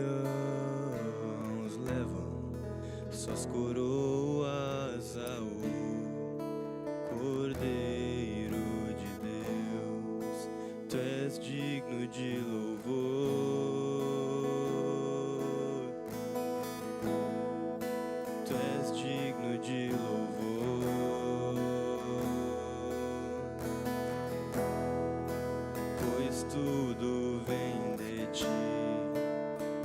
Anciãos levam suas coroas ao Cordeiro de Deus. Tu és digno de louvor, tu és digno de louvor, pois tudo vem de ti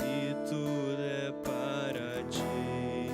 e tudo é para ti.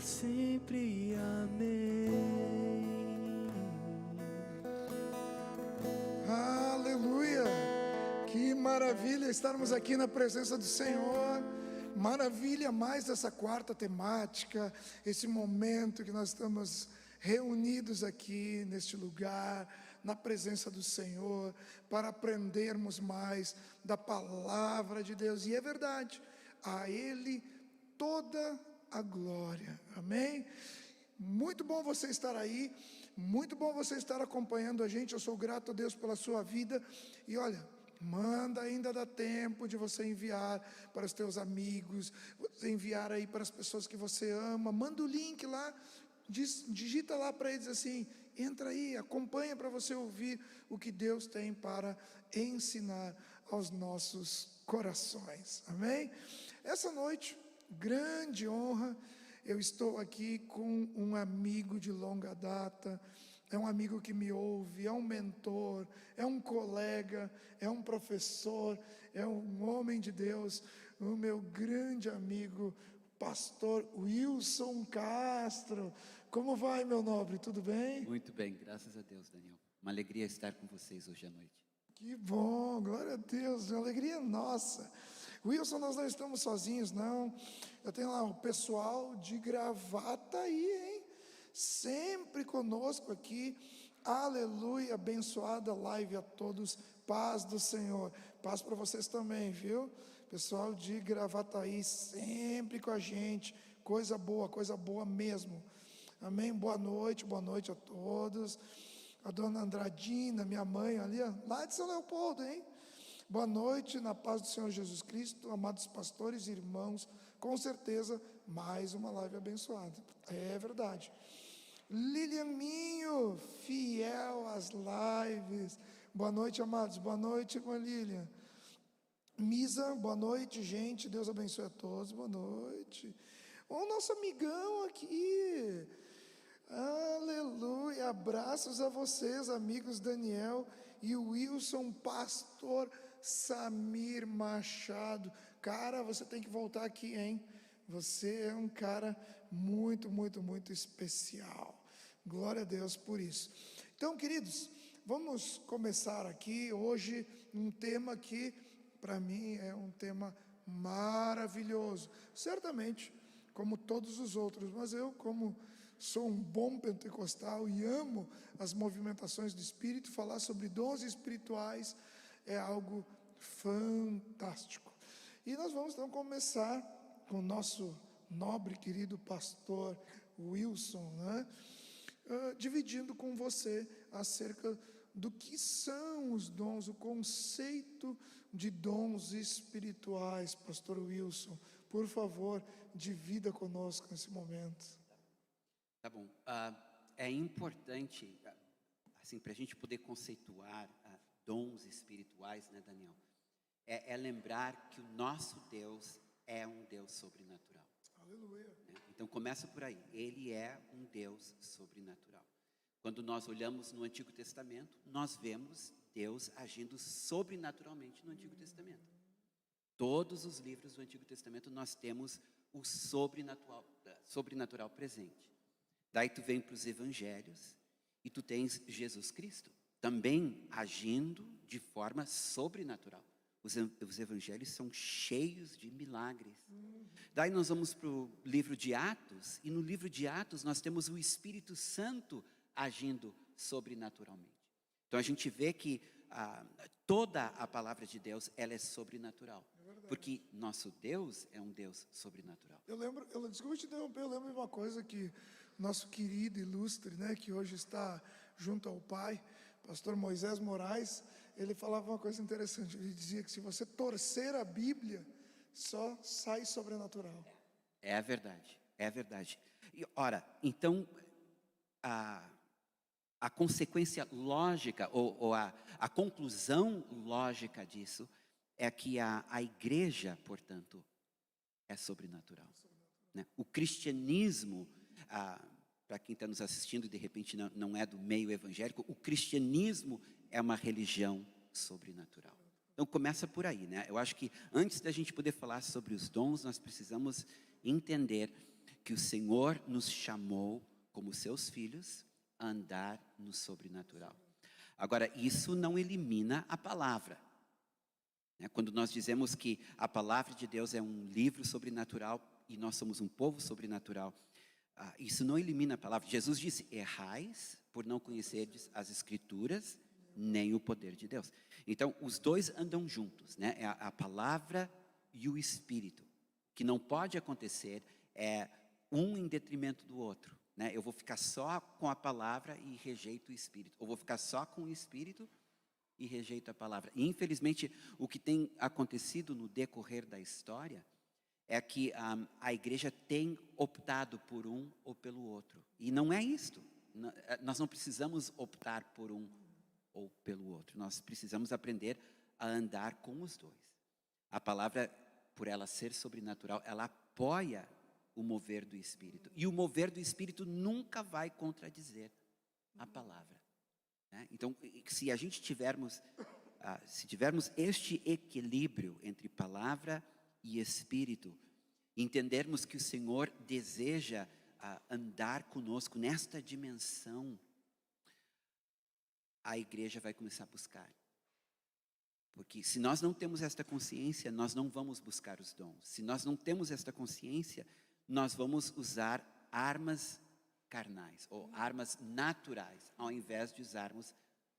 para sempre. Amém. Aleluia! Que maravilha estarmos aqui na presença do Senhor. Maravilha mais essa quarta temática, esse momento que nós estamos reunidos aqui neste lugar, na presença do Senhor, para aprendermos mais da palavra de Deus. E é verdade, a Ele toda a glória. Amém? Muito bom você estar aí, muito bom você estar acompanhando a gente. Eu sou grato a Deus pela sua vida. E olha, manda, ainda dá tempo de você enviar para os teus amigos, você enviar aí para as pessoas que você ama. Manda o link lá, digita lá para eles assim: entra aí, acompanha para você ouvir o que Deus tem para ensinar aos nossos corações. Amém? Essa noite, grande honra, eu estou aqui com um amigo de longa data. É um amigo que me ouve, é um mentor, é um colega, é um professor, é um homem de Deus, o meu grande amigo, pastor Wilson Castro. Como vai, meu nobre? Tudo bem? Muito bem, graças a Deus, Daniel. Uma alegria estar com vocês hoje à noite. Que bom, glória a Deus, uma alegria nossa. Wilson, nós não estamos sozinhos, não. Eu tenho lá o pessoal de Gravataí, hein? Sempre conosco aqui. Aleluia, abençoada live a todos, paz do Senhor, paz para vocês também, viu? Pessoal de Gravataí, sempre com a gente, coisa boa mesmo. Amém? Boa noite a todos. A dona Andradina, minha mãe ali, ó, lá de São Leopoldo, hein? Boa noite, na paz do Senhor Jesus Cristo, amados pastores e irmãos. Com certeza, mais uma live abençoada. É verdade. Lilian Minho, fiel às lives. Boa noite, amados. Boa noite, irmã Lilian. Misa, boa noite, gente. Deus abençoe a todos. Boa noite. O nosso amigão aqui. Aleluia. Abraços a vocês, amigos Daniel e Wilson, pastor Samir Machado. Cara, você tem que voltar aqui, hein? Você é um cara muito especial. Glória a Deus por isso. Então, queridos, vamos começar aqui hoje um tema que para mim é um tema maravilhoso. Certamente, como todos os outros, mas eu, como sou um bom pentecostal e amo as movimentações do Espírito, falar sobre dons espirituais é algo fantástico. E nós vamos então começar com o nosso nobre querido pastor Wilson, né? Dividindo com você acerca do que são os dons, o conceito de dons espirituais. Pastor Wilson, por favor, divida conosco nesse momento. Tá bom. É importante, assim, para a gente poder conceituar dons espirituais, né, Daniel? É lembrar que o nosso Deus é um Deus sobrenatural. Aleluia. Né? Então começa por aí. Ele é um Deus sobrenatural. Quando nós olhamos no Antigo Testamento, nós vemos Deus agindo sobrenaturalmente no Antigo Testamento. Todos os livros do Antigo Testamento nós temos o sobrenatural presente. Daí tu vem para os evangelhos e tu tens Jesus Cristo também agindo de forma sobrenatural. Os evangelhos são cheios de milagres. Daí nós vamos para o livro de Atos, e no livro de Atos nós temos o Espírito Santo agindo sobrenaturalmente. Então a gente vê que toda a palavra de Deus, ela é sobrenatural. Porque nosso Deus é um Deus sobrenatural. Desculpa te interromper, eu lembro de uma coisa que nosso querido, ilustre, né, que hoje está junto ao Pai, pastor Moisés Moraes, ele falava uma coisa interessante. Ele dizia que se você torcer a Bíblia, só sai sobrenatural. É verdade, é verdade. E, ora, então, a consequência lógica, ou a conclusão lógica disso, é que a igreja, portanto, é sobrenatural. Né? O cristianismo, para quem está nos assistindo e de repente não é do meio evangélico, o cristianismo é uma religião sobrenatural. Então começa por aí, né? Eu acho que antes da gente poder falar sobre os dons, nós precisamos entender que o Senhor nos chamou, como seus filhos, a andar no sobrenatural. Agora, isso não elimina a palavra. Quando nós dizemos que a palavra de Deus é um livro sobrenatural e nós somos um povo sobrenatural, isso não elimina a palavra. Jesus disse: errais por não conhecerdes as Escrituras, nem o poder de Deus. Então, os dois andam juntos, né? É a palavra e o Espírito. O que não pode acontecer é um em detrimento do outro, né? Eu vou ficar só com a palavra e rejeito o Espírito. Ou vou ficar só com o Espírito e rejeito a palavra. E, infelizmente, o que tem acontecido no decorrer da história é que a igreja tem optado por um ou pelo outro. E não é isto. Nós não precisamos optar por um ou pelo outro. Nós precisamos aprender a andar com os dois. A palavra, por ela ser sobrenatural, ela apoia o mover do Espírito. E o mover do Espírito nunca vai contradizer a palavra, né? Então, se a gente tivermos este equilíbrio entre palavra e Espírito, entendermos que o Senhor deseja andar conosco nesta dimensão, a igreja vai começar a buscar. Porque se nós não temos esta consciência, nós não vamos buscar os dons. Se nós não temos esta consciência, nós vamos usar armas carnais ou armas naturais, ao invés de usarmos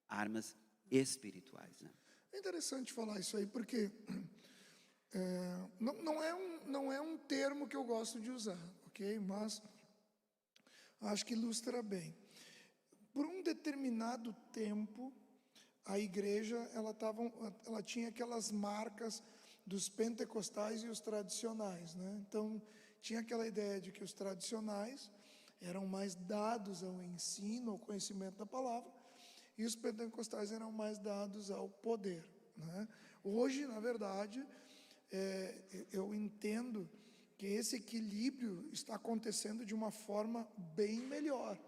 armas espirituais, né? É interessante falar isso aí, porque não é um termo que eu gosto de usar, ok? Mas acho que ilustra bem. Por um determinado tempo, a igreja ela tinha aquelas marcas dos pentecostais e os tradicionais, né? Então, tinha aquela ideia de que os tradicionais eram mais dados ao ensino, ao conhecimento da palavra, e os pentecostais eram mais dados ao poder, né? Hoje, na verdade, eu entendo que esse equilíbrio está acontecendo de uma forma bem melhor,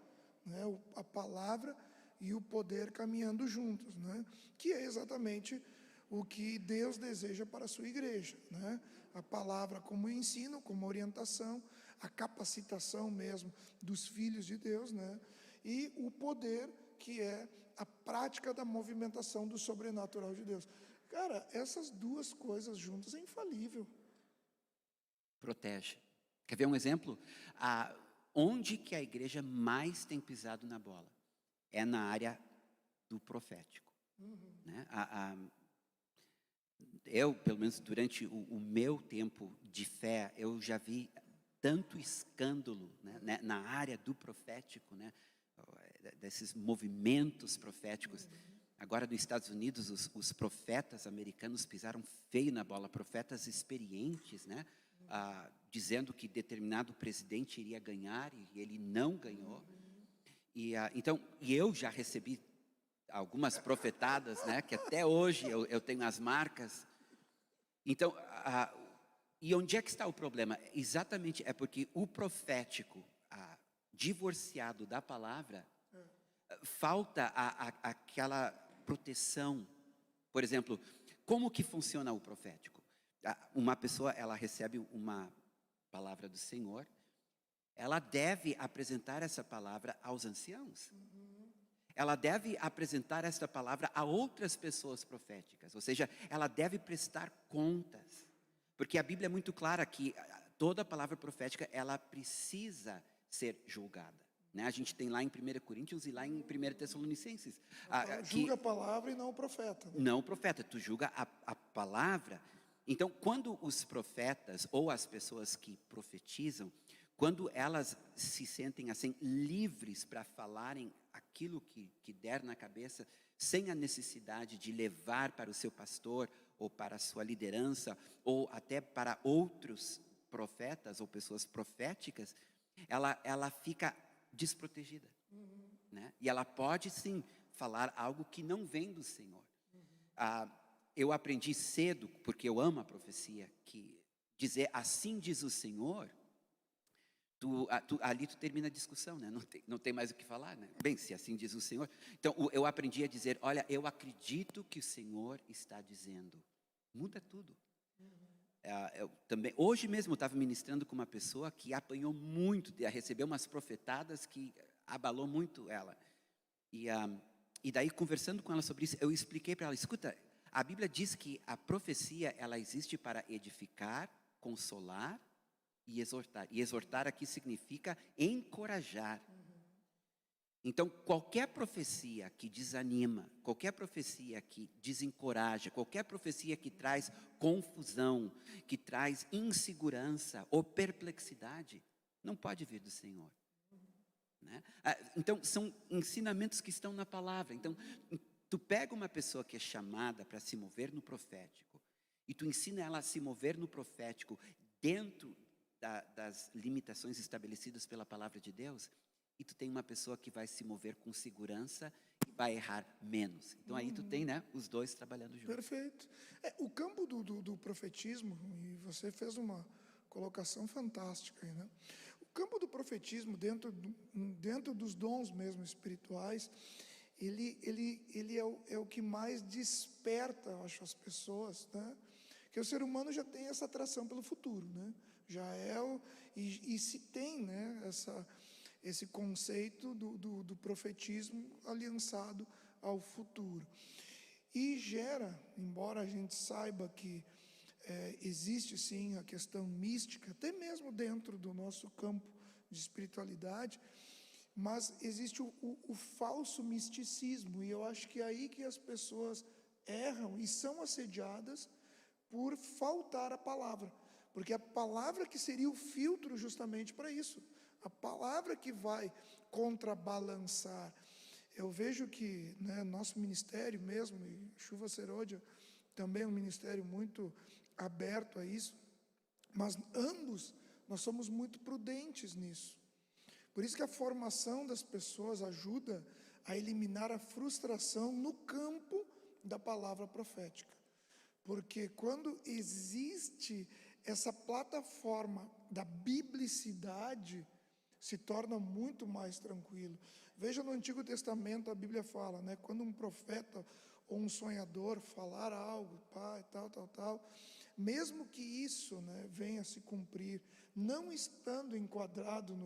né? A palavra e o poder caminhando juntos, né? Que é exatamente o que Deus deseja para a sua igreja, né? A palavra como ensino, como orientação, a capacitação mesmo dos filhos de Deus, né? E o poder, que é a prática da movimentação do sobrenatural de Deus. Cara, essas duas coisas juntas é infalível. Protege. Quer ver um exemplo? Onde que a igreja mais tem pisado na bola? É na área do profético. Né? Eu, pelo menos durante o meu tempo de fé, eu já vi tanto escândalo, né, na área do profético, né, desses movimentos proféticos. Agora, nos Estados Unidos, os profetas americanos pisaram feio na bola, profetas experientes, né, dizendo que determinado presidente iria ganhar e ele não ganhou. E eu já recebi algumas profetadas, né, que até hoje eu tenho as marcas. Então, e onde é que está o problema? Exatamente, é porque o profético, divorciado da palavra, falta aquela proteção. Por exemplo, como que funciona o profético? Uma pessoa, ela recebe uma palavra do Senhor, ela deve apresentar essa palavra aos anciãos. Ela deve apresentar esta palavra a outras pessoas proféticas, ou seja, ela deve prestar contas, porque a Bíblia é muito clara que toda palavra profética, ela precisa ser julgada, né? A gente tem lá em 1 Coríntios e lá em 1 Tessalonicenses. Julga a palavra e não o profeta, né? Não o profeta, tu julga a palavra. Então, quando os profetas ou as pessoas que profetizam, quando elas se sentem assim livres para falarem aquilo que der na cabeça, sem a necessidade de levar para o seu pastor ou para a sua liderança ou até para outros profetas ou pessoas proféticas, ela fica desprotegida, né? E ela pode sim falar algo que não vem do Senhor. Eu aprendi cedo, porque eu amo a profecia, que dizer assim diz o Senhor, ali tu termina a discussão, né? Não tem mais o que falar, né? Bem, se assim diz o Senhor. Então, eu aprendi a dizer, olha, eu acredito que o Senhor está dizendo. Muda tudo. Eu também, hoje mesmo eu estava ministrando com uma pessoa que apanhou muito, recebeu umas profetadas que abalou muito ela. E daí, conversando com ela sobre isso, eu expliquei para ela, escuta, a Bíblia diz que a profecia, ela existe para edificar, consolar e exortar. E exortar aqui significa encorajar. Então, qualquer profecia que desanima, qualquer profecia que desencoraja, qualquer profecia que traz confusão, que traz insegurança ou perplexidade, não pode vir do Senhor. Né? Então, são ensinamentos que estão na palavra. Então, tu pega uma pessoa que é chamada para se mover no profético, e tu ensina ela a se mover no profético dentro das limitações estabelecidas pela palavra de Deus, e tu tem uma pessoa que vai se mover com segurança e vai errar menos. Então aí tu tem, né, os dois trabalhando juntos. Perfeito. O campo do profetismo, e você fez uma colocação fantástica aí, né? O campo do profetismo, dentro dos dons mesmo espirituais, ele é o que mais desperta, eu acho, as pessoas, né? Porque o ser humano já tem essa atração pelo futuro, né? E se tem, né, esse conceito do profetismo aliançado ao futuro. E gera, embora a gente saiba que existe sim a questão mística, até mesmo dentro do nosso campo de espiritualidade, mas existe o falso misticismo, e eu acho que é aí que as pessoas erram e são assediadas por faltar a palavra, porque a palavra que seria o filtro justamente para isso, a palavra que vai contrabalançar. Eu vejo que, né, nosso ministério mesmo, e Chuva Serôdia também é um ministério muito aberto a isso, mas ambos nós somos muito prudentes nisso. Por isso que a formação das pessoas ajuda a eliminar a frustração no campo da palavra profética. Porque quando existe essa plataforma da biblicidade, se torna muito mais tranquilo. Veja no Antigo Testamento, a Bíblia fala, né, quando um profeta ou um sonhador falar algo, tal, mesmo que isso, né, venha a se cumprir, não estando enquadrado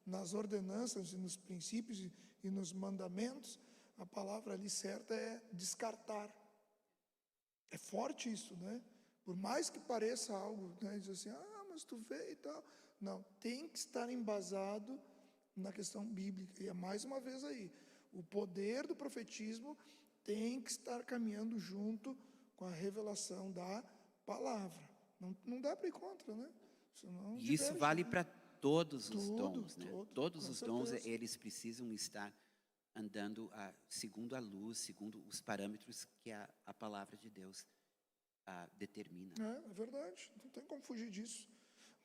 nas ordenanças e nos princípios e nos mandamentos, a palavra ali certa é descartar. É forte isso, né? Por mais que pareça algo, né, diz assim, mas tu vê e tal. Não, tem que estar embasado na questão bíblica. E é mais uma vez aí, o poder do profetismo tem que estar caminhando junto com a revelação da palavra. Não dá para ir contra, né? Senão E isso diverge, vale né? para todos os dons, né? Todos com os dons, certeza. eles precisam estar andando segundo a luz, segundo os parâmetros que a palavra de Deus determina. É verdade, não tem como fugir disso.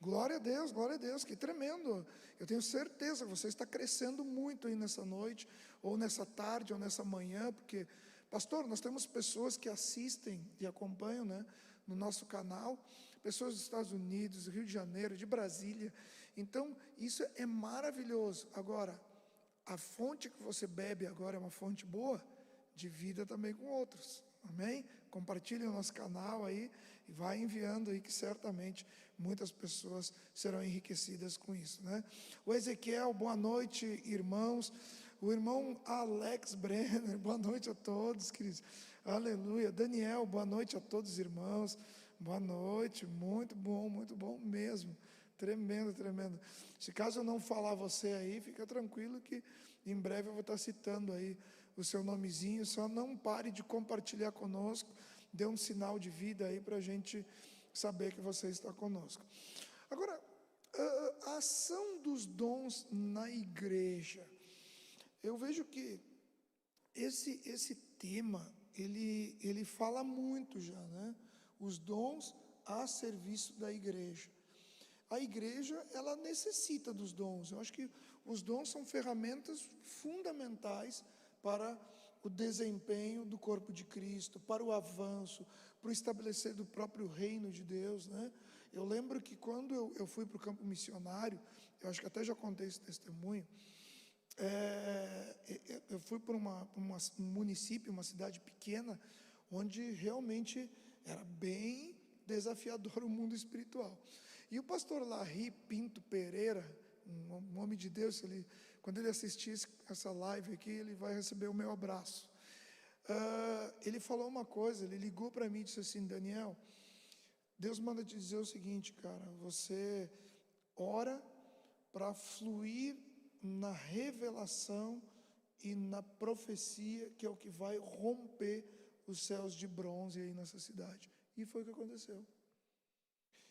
Glória a Deus, que tremendo. Eu tenho certeza que você está crescendo muito aí nessa noite, ou nessa tarde, ou nessa manhã, porque, pastor, nós temos pessoas que assistem e acompanham, né, no nosso canal, pessoas dos Estados Unidos, Rio de Janeiro, de Brasília. Então, isso é maravilhoso. Agora, a fonte que você bebe agora é uma fonte boa, divida também com outros. Amém? Compartilhe o nosso canal aí e vai enviando aí que certamente muitas pessoas serão enriquecidas com isso, né? O Ezequiel, boa noite, irmãos. O irmão Alex Brenner, boa noite a todos, queridos. Aleluia. Daniel, boa noite a todos os irmãos. Boa noite, muito bom mesmo. Tremendo, tremendo. Se caso eu não falar você aí, fica tranquilo que em breve eu vou estar citando aí o seu nomezinho. Só não pare de compartilhar conosco, dê um sinal de vida aí para a gente saber que você está conosco. Agora, a ação dos dons na igreja. Eu vejo que esse tema, ele fala muito já, né? Os dons a serviço da igreja. A igreja, ela necessita dos dons. Eu acho que os dons são ferramentas fundamentais para o desempenho do corpo de Cristo, para o avanço, para o estabelecer do próprio reino de Deus, né? Eu lembro que quando eu fui para o campo missionário, eu acho que até já contei esse testemunho, eu fui para um município, uma cidade pequena, onde realmente era bem desafiador o mundo espiritual. E o pastor Larry Pinto Pereira, um homem de Deus, quando ele assistir essa live aqui, ele vai receber o meu abraço. Ele falou uma coisa, ele ligou para mim e disse assim: Daniel, Deus manda te dizer o seguinte, cara, você ora para fluir na revelação e na profecia, que é o que vai romper os céus de bronze aí nessa cidade. E foi o que aconteceu.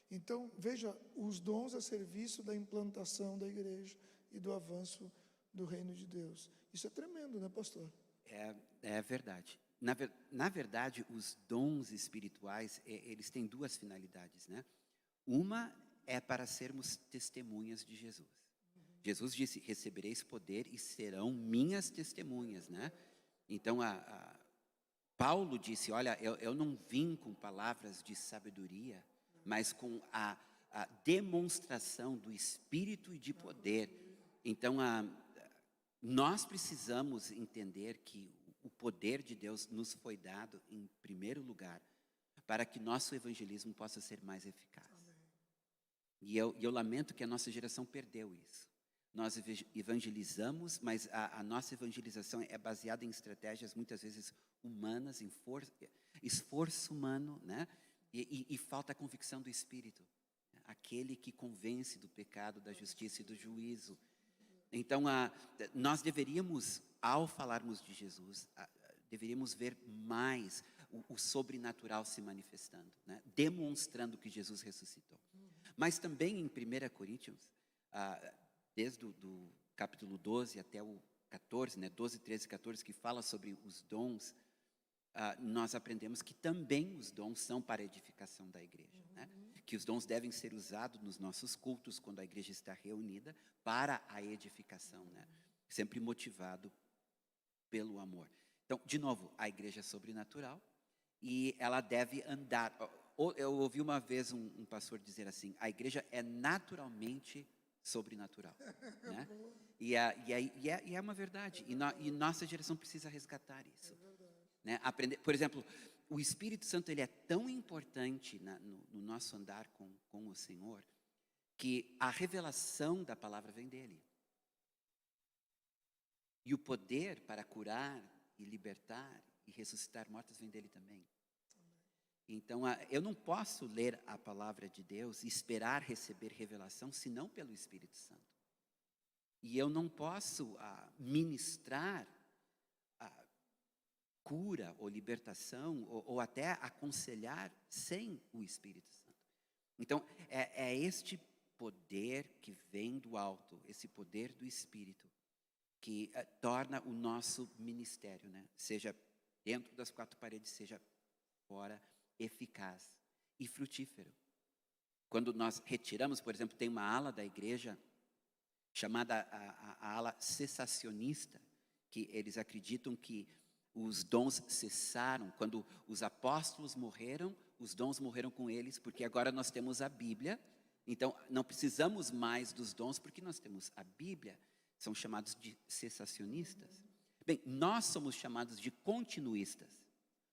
Então, veja, os dons a serviço da implantação da igreja e do avanço do reino de Deus. Isso é tremendo, né, pastor? É verdade. Na verdade, os dons espirituais, eles têm duas finalidades, né? Uma é para sermos testemunhas de Jesus. Jesus disse: recebereis poder e serão minhas testemunhas, né? Então, Paulo disse: olha, eu não vim com palavras de sabedoria, mas com a demonstração do Espírito e de poder. Então, nós precisamos entender que o poder de Deus nos foi dado, em primeiro lugar, para que nosso evangelismo possa ser mais eficaz. E eu lamento que a nossa geração perdeu isso. Nós evangelizamos, mas a nossa evangelização é baseada em estratégias muitas vezes humanas, em esforço humano, né? E falta a convicção do Espírito, aquele que convence do pecado, da justiça e do juízo. Então, nós deveríamos, ao falarmos de Jesus, deveríamos ver mais o sobrenatural se manifestando, né? Demonstrando que Jesus ressuscitou. Mas também em 1 Coríntios, desde o capítulo 12 até o 14, né? 12, 13 e 14, que fala sobre os dons, nós aprendemos que também os dons são para a edificação da igreja, né? Que os dons devem ser usados nos nossos cultos, quando a igreja está reunida, para a edificação, né? Sempre motivado pelo amor. Então, de novo, a igreja é sobrenatural e ela deve andar. Eu ouvi uma vez um pastor dizer assim: a igreja é naturalmente sobrenatural, né? E é uma verdade. E nossa geração precisa resgatar isso, né? Aprender, por exemplo, o Espírito Santo, ele é tão importante no nosso andar com o Senhor, que a revelação da palavra vem dele. E o poder para curar e libertar e ressuscitar mortos vem dele também. Então, eu não posso ler a palavra de Deus e esperar receber revelação, senão pelo Espírito Santo. E eu não posso ministrar cura ou libertação, ou até aconselhar sem o Espírito Santo. Então, é este poder que vem do alto, esse poder do Espírito, que torna o nosso ministério, né? Seja dentro das quatro paredes, seja fora, eficaz e frutífero. Quando nós retiramos, por exemplo, tem uma ala da igreja chamada a ala cessacionista, que eles acreditam que os dons cessaram. Quando os apóstolos morreram, os dons morreram com eles, porque agora nós temos a Bíblia. Então, não precisamos mais dos dons, porque nós temos a Bíblia. São chamados de cessacionistas. Bem, nós somos chamados de continuistas,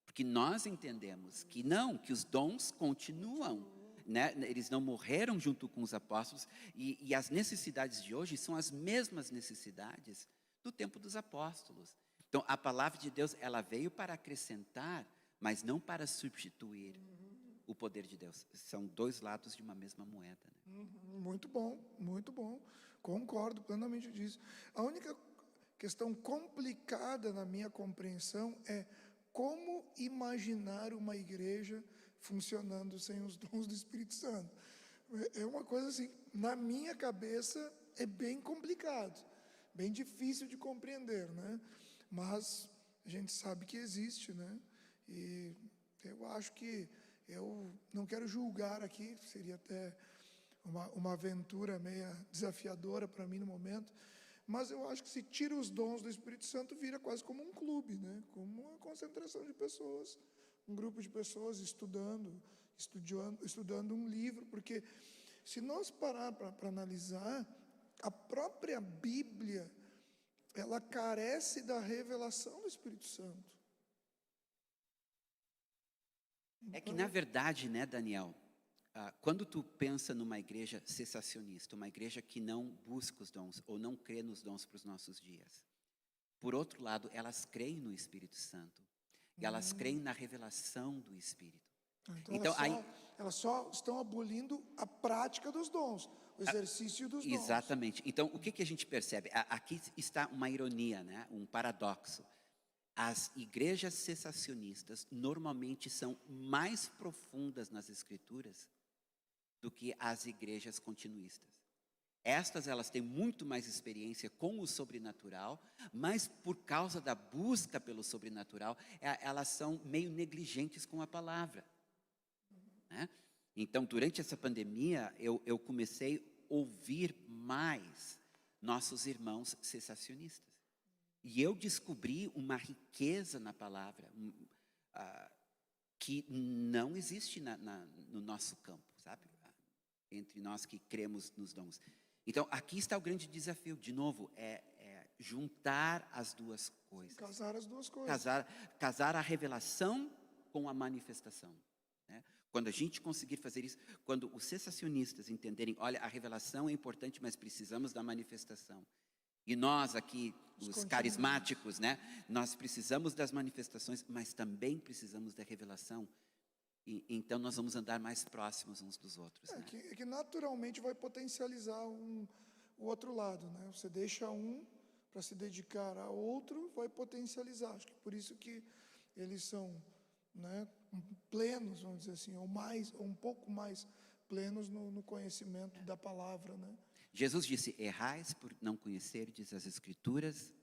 porque nós entendemos que não, que os dons continuam, né? Eles não morreram junto com os apóstolos, e as necessidades de hoje são as mesmas necessidades do tempo dos apóstolos. Então, a palavra de Deus, ela veio para acrescentar, mas não para substituir o poder de Deus. São dois lados de uma mesma moeda, né? Muito bom, muito bom. Concordo plenamente disso. A única questão complicada na minha compreensão é como imaginar uma igreja funcionando sem os dons do Espírito Santo. É uma coisa assim, na minha cabeça é bem complicado, bem difícil de compreender, né? Mas a gente sabe que existe, né? E eu acho que, eu não quero julgar aqui, seria até uma aventura meia desafiadora para mim no momento, mas eu acho que se tira os dons do Espírito Santo, vira quase como um clube, né? Como uma concentração de pessoas, um grupo de pessoas estudando um livro, porque se nós parar para analisar, a própria Bíblia, ela carece da revelação do Espírito Santo. É que, na verdade, né, Daniel, quando tu pensa numa igreja cessacionista, uma igreja que não busca os dons ou não crê nos dons para os nossos dias, por outro lado, elas creem no Espírito Santo e elas creem na revelação do Espírito. Então, elas só estão abolindo a prática dos dons, o exercício dos dons. Exatamente. Então, o que a gente percebe? Aqui está uma ironia, né? Um paradoxo. As igrejas cessacionistas normalmente são mais profundas nas Escrituras do que as igrejas continuistas. Elas têm muito mais experiência com o sobrenatural, mas por causa da busca pelo sobrenatural, elas são meio negligentes com a palavra, né? Então, durante essa pandemia, eu comecei a ouvir mais nossos irmãos cessacionistas. E eu descobri uma riqueza na palavra que não existe no nosso campo, sabe? Entre nós que cremos nos dons. Então, aqui está o grande desafio, de novo, juntar as duas coisas. Casar as duas coisas. Casar a revelação com a manifestação, né? Quando a gente conseguir fazer isso, quando os cessacionistas entenderem, olha, a revelação é importante, mas precisamos da manifestação. E nós aqui, os carismáticos, né? Nós precisamos das manifestações, mas também precisamos da revelação. Então nós vamos andar mais próximos uns dos outros. Né? Que naturalmente vai potencializar o outro lado, né? Você deixa um para se dedicar a outro, vai potencializar. Acho que por isso que eles são, né, plenos, vamos dizer assim, ou um pouco mais plenos no conhecimento da palavra, né? Jesus disse: errais por não conhecerdes as Escrituras,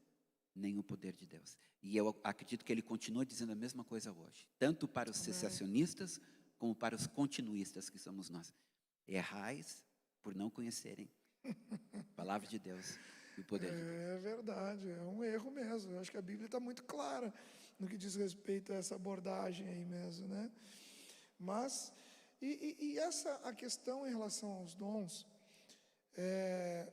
nem o poder de Deus. E eu acredito que ele continua dizendo a mesma coisa hoje, tanto para os cessacionistas como para os continuistas que somos nós. Errais por não conhecerem a palavra de Deus e o poder de Deus. É verdade, é um erro mesmo. Eu acho que a Bíblia está muito clara no que diz respeito a essa abordagem aí mesmo, né? Mas, a questão em relação aos dons,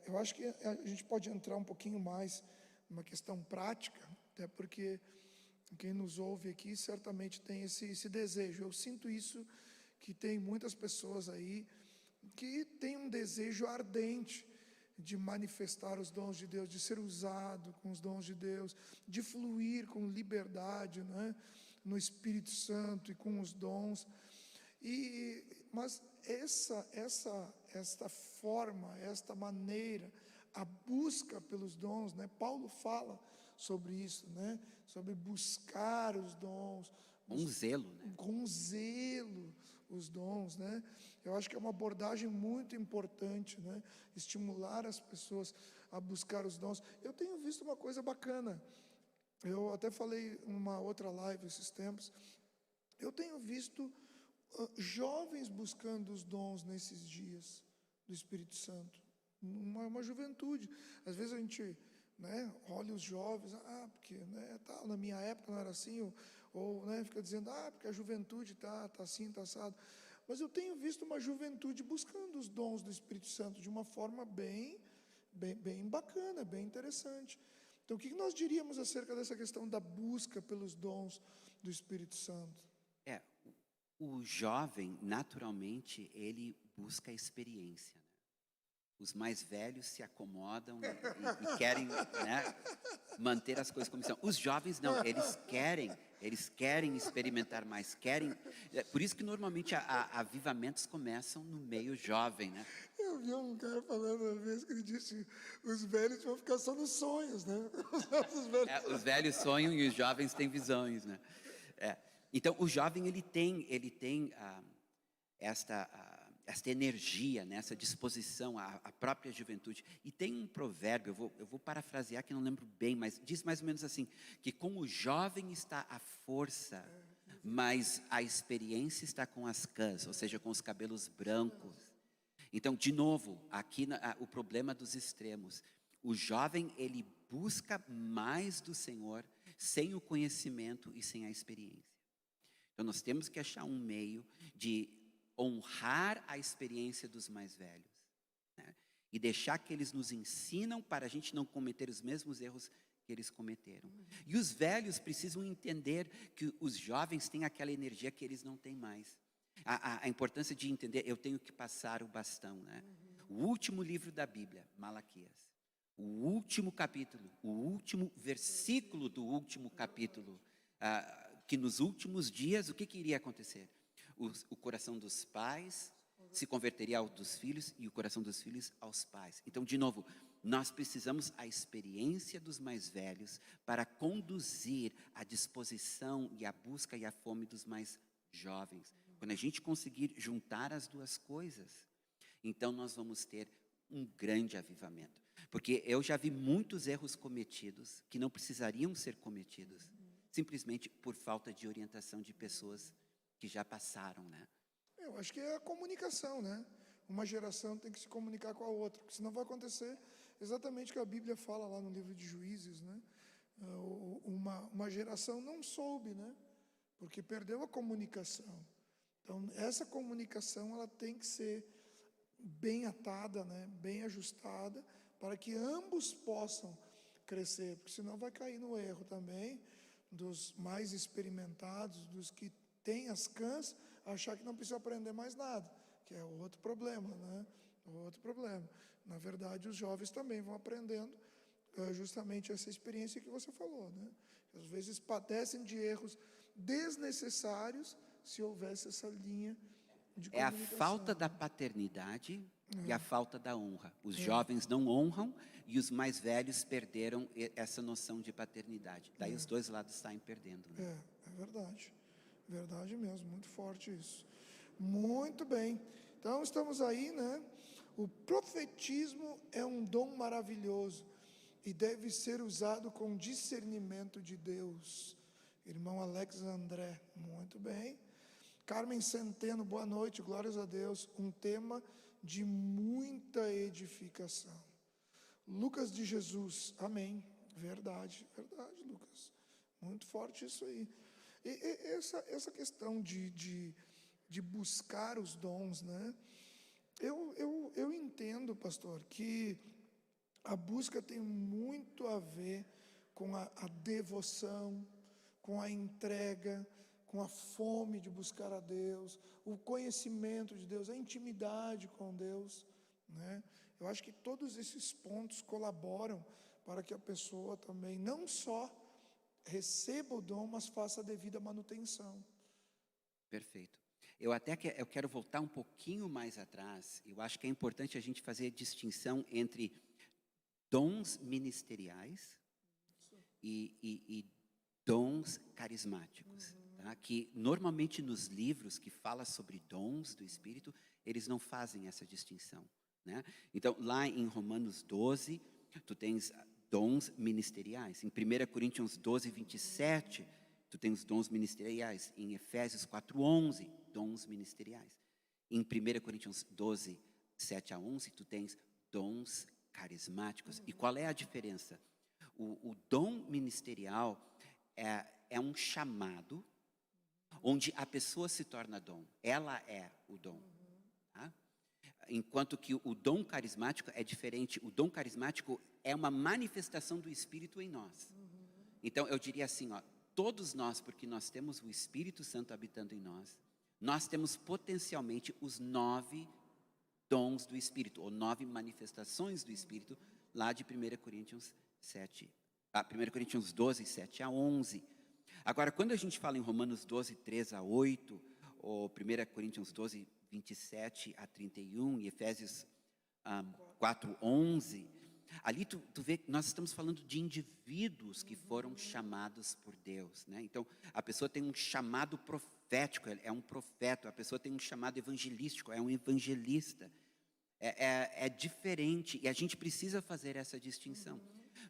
eu acho que a gente pode entrar um pouquinho mais numa questão prática, até porque quem nos ouve aqui certamente tem esse desejo. Eu sinto isso, que tem muitas pessoas aí que têm um desejo ardente de manifestar os dons de Deus, de ser usado com os dons de Deus, de fluir com liberdade, né, no Espírito Santo e com os dons. Mas esta forma, esta maneira, a busca pelos dons, né? Paulo fala sobre isso, né? Sobre buscar os dons. Com zelo, né? Com zelo os dons, né? Eu acho que é uma abordagem muito importante, né? Estimular as pessoas a buscar os dons. Eu tenho visto uma coisa bacana. Eu até falei numa outra live esses tempos. Eu tenho visto jovens buscando os dons nesses dias do Espírito Santo. Uma juventude. Às vezes a gente, né, olha os jovens, porque, né, na minha época não era assim, ou né, fica dizendo, porque a juventude está assim, está assado. Mas eu tenho visto uma juventude buscando os dons do Espírito Santo de uma forma bem bacana, bem interessante. Então, o que nós diríamos acerca dessa questão da busca pelos dons do Espírito Santo? O jovem, naturalmente, ele busca a experiência. Os mais velhos se acomodam e querem, né, manter as coisas como são. Os jovens não, eles querem experimentar mais, por isso que normalmente avivamentos começam no meio jovem, né? Eu vi um cara falando uma vez que ele disse: os velhos vão ficar só nos sonhos, né? Os velhos sonham e os jovens têm visões, né? Então o jovem ele tem esta energia, né, essa disposição, a própria juventude. E tem um provérbio, eu vou parafrasear que não lembro bem, mas diz mais ou menos assim, que com o jovem está a força, mas a experiência está com as cãs, ou seja, com os cabelos brancos. Então, de novo, aqui o problema dos extremos. O jovem, ele busca mais do Senhor sem o conhecimento e sem a experiência. Então, nós temos que achar um meio de honrar a experiência dos mais velhos, né? E deixar que eles nos ensinam para a gente não cometer os mesmos erros que eles cometeram. E os velhos precisam entender que os jovens têm aquela energia que eles não têm mais. A importância de entender, eu tenho que passar o bastão, né? O último livro da Bíblia, Malaquias. O último capítulo, o último versículo do último capítulo, que nos últimos dias, o que iria acontecer? O coração dos pais se converteria ao dos filhos e o coração dos filhos aos pais. Então, de novo, nós precisamos a experiência dos mais velhos para conduzir a disposição e a busca e a fome dos mais jovens. Quando a gente conseguir juntar as duas coisas, então nós vamos ter um grande avivamento. Porque eu já vi muitos erros cometidos que não precisariam ser cometidos, simplesmente por falta de orientação de pessoas que já passaram, né? Eu acho que é a comunicação, né? Uma geração tem que se comunicar com a outra, porque senão vai acontecer exatamente o que a Bíblia fala lá no livro de Juízes, né? Uma geração não soube, né? Porque perdeu a comunicação. Então, essa comunicação, ela tem que ser bem atada, né? Bem ajustada, para que ambos possam crescer, porque senão vai cair no erro também dos mais experimentados, dos que têm as cãs, achar que não precisa aprender mais nada, que é outro problema, né? Outro problema. Na verdade, os jovens também vão aprendendo justamente essa experiência que você falou, né? Às vezes padecem de erros desnecessários se houvesse essa linha de É a comunicação. falta da paternidade e a falta da honra. Os jovens não honram e os mais velhos perderam essa noção de paternidade. Daí os dois lados saem perdendo, né? É verdade. Verdade mesmo, muito forte isso. Muito bem. Então estamos aí, né? O profetismo é um dom maravilhoso e deve ser usado com discernimento de Deus. Irmão Alex André, muito bem. Carmen Centeno, boa noite, glórias a Deus. Um tema de muita edificação. Lucas de Jesus, amém. Verdade, verdade, Lucas. Muito forte isso aí. E essa questão de buscar os dons, né? Eu entendo, pastor, que a busca tem muito a ver com a devoção, com a entrega, com a fome de buscar a Deus, o conhecimento de Deus, a intimidade com Deus, né? Eu acho que todos esses pontos colaboram para que a pessoa também não só receba o dom, mas faça a devida manutenção. Perfeito. Eu quero voltar um pouquinho mais atrás. Eu acho que é importante a gente fazer a distinção entre dons ministeriais e dons carismáticos. Tá? Que normalmente nos livros que falam sobre dons do Espírito, eles não fazem essa distinção, né? Então, lá em Romanos 12, tu tens dons ministeriais. Em 1 Coríntios 12, 27, tu tens dons ministeriais. Em Efésios 4, 11, dons ministeriais. Em 1 Coríntios 12, 7 a 11, tu tens dons carismáticos. E qual é a diferença? O dom ministerial é um chamado onde a pessoa se torna dom. Ela é o dom. Tá? Enquanto que o dom carismático é diferente. O dom carismático é uma manifestação do Espírito em nós. Então, eu diria assim, ó, todos nós, porque nós temos o Espírito Santo habitando em nós, nós temos potencialmente os 9 dons do Espírito, ou 9 manifestações do Espírito, lá de 1 Coríntios 1 Coríntios 12, 7 a 11. Agora, quando a gente fala em Romanos 12, 3 a 8, ou 1 Coríntios 12, 27 a 31, e Efésios 4, 11, ali tu vê que nós estamos falando de indivíduos que foram chamados por Deus, né? Então, a pessoa tem um chamado profético, é um profeta. A pessoa tem um chamado evangelístico, é um evangelista. É diferente, e a gente precisa fazer essa distinção.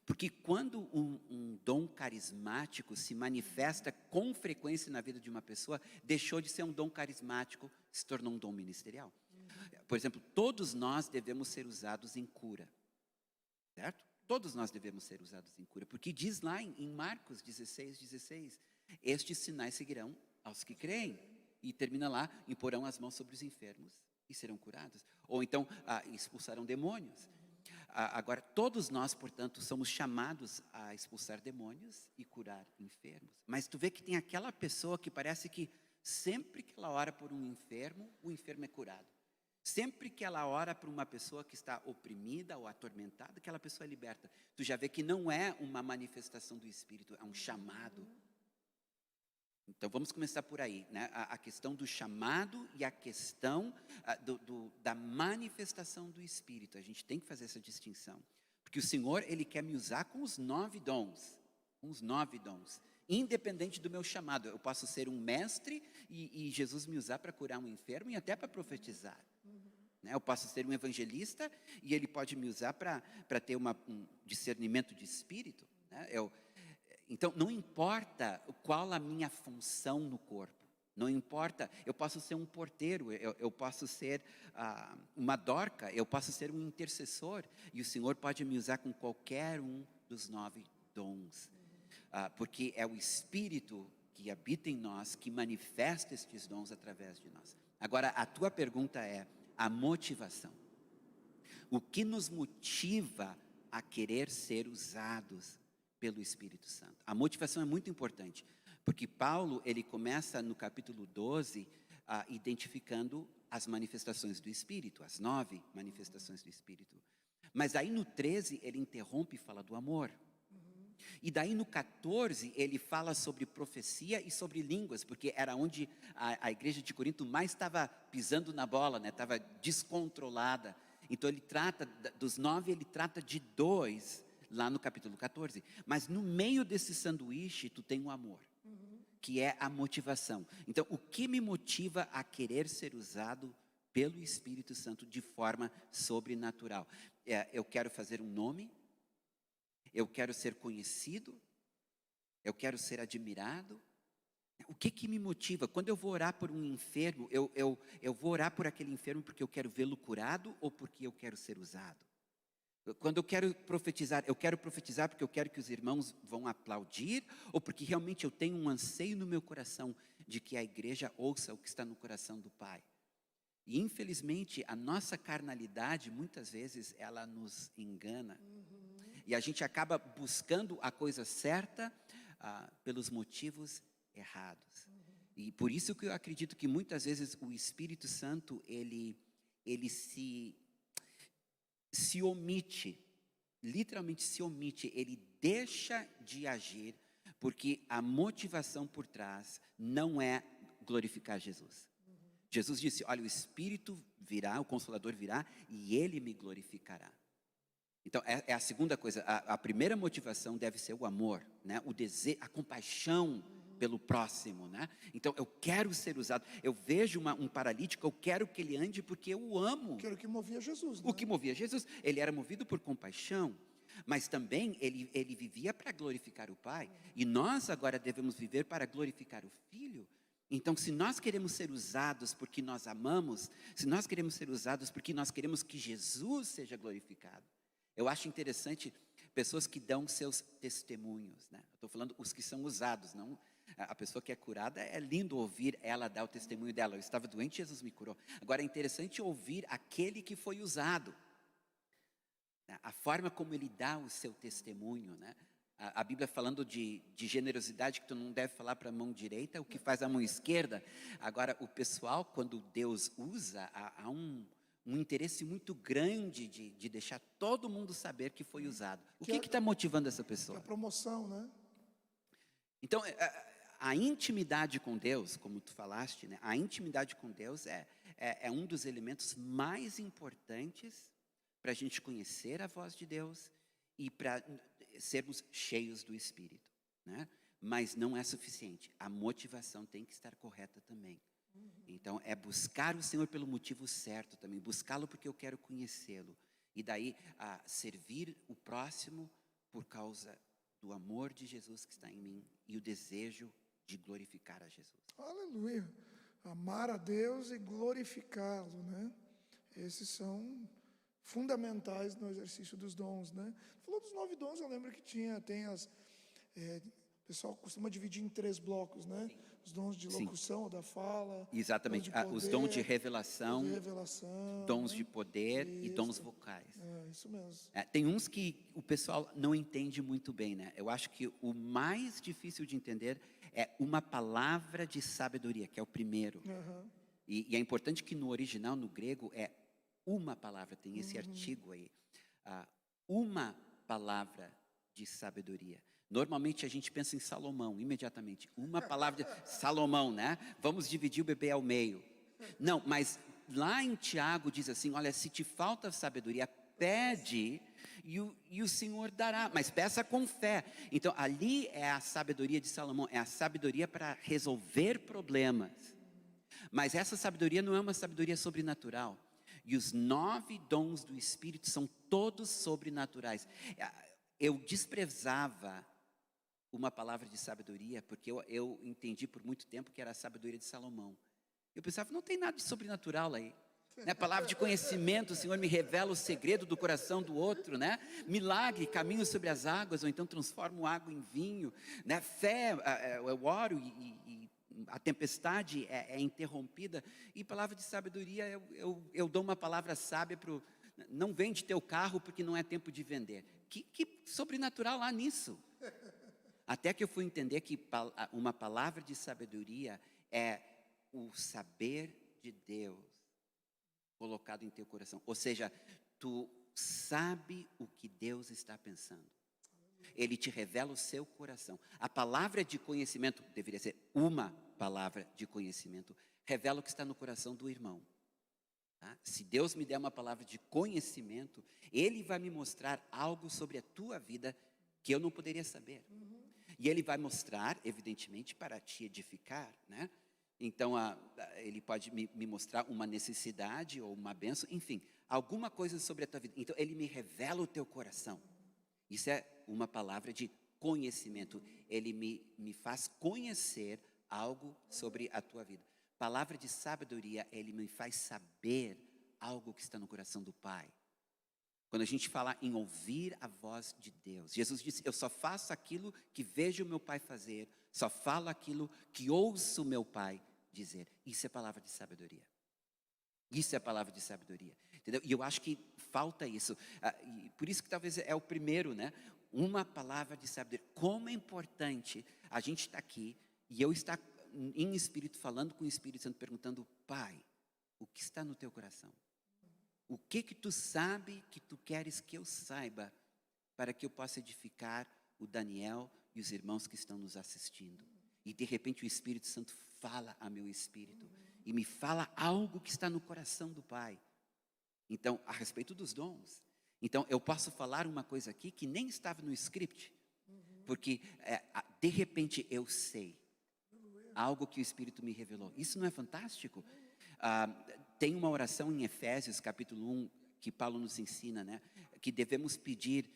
Porque quando um dom carismático se manifesta com frequência na vida de uma pessoa, deixou de ser um dom carismático, se tornou um dom ministerial. Por exemplo, todos nós devemos ser usados em cura. Certo? Todos nós devemos ser usados em cura, porque diz lá em Marcos 16, 16, estes sinais seguirão aos que creem, e termina lá, imporão as mãos sobre os enfermos e serão curados, ou então expulsarão demônios. Agora, todos nós, portanto, somos chamados a expulsar demônios e curar enfermos. Mas tu vê que tem aquela pessoa que parece que sempre que ela ora por um enfermo, o enfermo é curado. Sempre que ela ora por uma pessoa que está oprimida ou atormentada, aquela pessoa é liberta. Tu já vê que não é uma manifestação do Espírito, é um chamado. Então vamos começar por aí, né? A questão do chamado e a questão da manifestação do Espírito. A gente tem que fazer essa distinção. Porque o Senhor, Ele quer me usar com os 9 dons. Com os 9 dons. Independente do meu chamado. Eu posso ser um mestre e Jesus me usar para curar um enfermo e até para profetizar. Né? Eu posso ser um evangelista e Ele pode me usar para ter um discernimento de espírito. Né? Então, não importa qual a minha função no corpo, não importa, eu posso ser um porteiro, eu posso ser uma dorca, eu posso ser um intercessor, e o Senhor pode me usar com qualquer um dos 9 dons, porque é o Espírito que habita em nós, que manifesta estes dons através de nós. Agora, a tua pergunta é a motivação. O que nos motiva a querer ser usados pelo Espírito Santo? A motivação é muito importante, porque Paulo, ele começa no capítulo 12, identificando as manifestações do Espírito, as 9 manifestações do Espírito. Mas aí no 13, ele interrompe e fala do amor. E daí no 14, ele fala sobre profecia e sobre línguas, porque era onde a igreja de Corinto mais estava pisando na bola, né? Estava descontrolada. Então ele trata, dos 9, ele trata de 2, lá no capítulo 14, mas no meio desse sanduíche tu tem o amor, que é a motivação. Então, o que me motiva a querer ser usado pelo Espírito Santo de forma sobrenatural? Eu quero fazer um nome, eu quero ser conhecido, eu quero ser admirado. O que me motiva? Quando eu vou orar por um enfermo, eu vou orar por aquele enfermo porque eu quero vê-lo curado ou porque eu quero ser usado? Quando eu quero profetizar porque eu quero que os irmãos vão aplaudir, ou porque realmente eu tenho um anseio no meu coração de que a igreja ouça o que está no coração do Pai. E infelizmente a nossa carnalidade muitas vezes ela nos engana. E a gente acaba buscando a coisa certa pelos motivos errados. E por isso que eu acredito que muitas vezes o Espírito Santo ele se omite, literalmente se omite, ele deixa de agir, porque a motivação por trás não é glorificar Jesus. Jesus disse, olha, o Espírito virá, o Consolador virá, e Ele me glorificará. Então, é a segunda coisa, a primeira motivação deve ser o amor, né? O desejo, a compaixão pelo próximo, né? Então, eu quero ser usado, eu vejo um paralítico, eu quero que ele ande porque eu o amo. Que era o que movia Jesus, né? O que movia Jesus, ele era movido por compaixão, mas também ele vivia para glorificar o Pai, e nós agora devemos viver para glorificar o Filho. Então, se nós queremos ser usados porque nós amamos, se nós queremos ser usados porque nós queremos que Jesus seja glorificado, eu acho interessante pessoas que dão seus testemunhos, né? Estou falando os que são usados, não a pessoa que é curada, é lindo ouvir ela dar o testemunho dela. Eu estava doente, Jesus me curou. Agora é interessante ouvir aquele que foi usado, né? A forma como ele dá o seu testemunho, né? A Bíblia falando de generosidade, que tu não deve falar para a mão direita o que faz a mão esquerda. Agora, o pessoal, quando Deus usa, há um interesse muito grande de deixar todo mundo saber que foi usado. O que está motivando essa pessoa? A promoção, né? Então, a intimidade com Deus, como tu falaste, né? A intimidade com Deus é um dos elementos mais importantes para a gente conhecer a voz de Deus e para sermos cheios do Espírito, né? Mas não é suficiente, a motivação tem que estar correta também. Então, é buscar o Senhor pelo motivo certo também, buscá-lo porque eu quero conhecê-lo. E daí, servir o próximo por causa do amor de Jesus que está em mim e o desejo de glorificar a Jesus. Aleluia. Amar a Deus e glorificá-lo, né? Esses são fundamentais no exercício dos dons, né? Falou dos 9 dons, eu lembro que tem o pessoal costuma dividir em 3 blocos, né? Os dons de Sim. locução ou da fala. Exatamente. Dons de Os dons de poder, revelação, de revelação, dons né? de poder e dons Isso. vocais. Isso mesmo. Tem uns que o pessoal não entende muito bem, né? Eu acho que o mais difícil de entender é uma palavra de sabedoria, que é o primeiro. Aham. E é importante que no original, no grego, é uma palavra, tem esse artigo aí. Uma palavra de sabedoria. Normalmente a gente pensa em Salomão, imediatamente. Uma palavra de Salomão, né? Vamos dividir o bebê ao meio. Não, mas lá em Tiago diz assim, olha, se te falta sabedoria, pede e o Senhor dará, mas peça com fé. Então ali é a sabedoria de Salomão, é a sabedoria para resolver problemas. Mas essa sabedoria não é uma sabedoria sobrenatural. E os 9 dons do Espírito são todos sobrenaturais. Eu desprezava uma palavra de sabedoria, porque eu entendi por muito tempo que era a sabedoria de Salomão. Eu pensava, não tem nada de sobrenatural aí. Né? Palavra de conhecimento, o Senhor me revela o segredo do coração do outro, né? Milagre, caminho sobre as águas, ou então transformo água em vinho, né? Fé, eu oro e a tempestade é interrompida. E palavra de sabedoria, eu dou uma palavra sábia para não vende teu carro porque não é tempo de vender. Que sobrenatural há nisso? Até que eu fui entender que uma palavra de sabedoria é o saber de Deus colocado em teu coração. Ou seja, tu sabe o que Deus está pensando. Ele te revela o seu coração. A palavra de conhecimento, deveria ser uma palavra de conhecimento, revela o que está no coração do irmão. Tá? Se Deus me der uma palavra de conhecimento, Ele vai me mostrar algo sobre a tua vida que eu não poderia saber. E Ele vai mostrar, evidentemente, para te edificar, né? Então, Ele pode me mostrar uma necessidade ou uma bênção, enfim, alguma coisa sobre a tua vida. Então, Ele me revela o teu coração. Isso é uma palavra de conhecimento. Ele me faz conhecer algo sobre a tua vida. Palavra de sabedoria, Ele me faz saber algo que está no coração do Pai. Quando a gente fala em ouvir a voz de Deus, Jesus disse, eu só faço aquilo que vejo o meu Pai fazer, só falo aquilo que ouço o meu Pai dizer. Isso é palavra de sabedoria. Isso é palavra de sabedoria. Entendeu? E eu acho que falta isso. E por isso que talvez é o primeiro, né? Uma palavra de sabedoria. Como é importante a gente estar aqui e eu estar em espírito, falando com o Espírito Santo, perguntando, Pai, o que está no teu coração? O que tu sabe que tu queres que eu saiba para que eu possa edificar o Daniel e os irmãos que estão nos assistindo? E de repente o Espírito Santo fala a meu espírito e me fala algo que está no coração do Pai. Então, a respeito dos dons. Então, eu posso falar uma coisa aqui que nem estava no script, porque de repente eu sei algo que o Espírito me revelou. Isso não é fantástico? Tem uma oração em Efésios, capítulo 1, que Paulo nos ensina, né? Que devemos pedir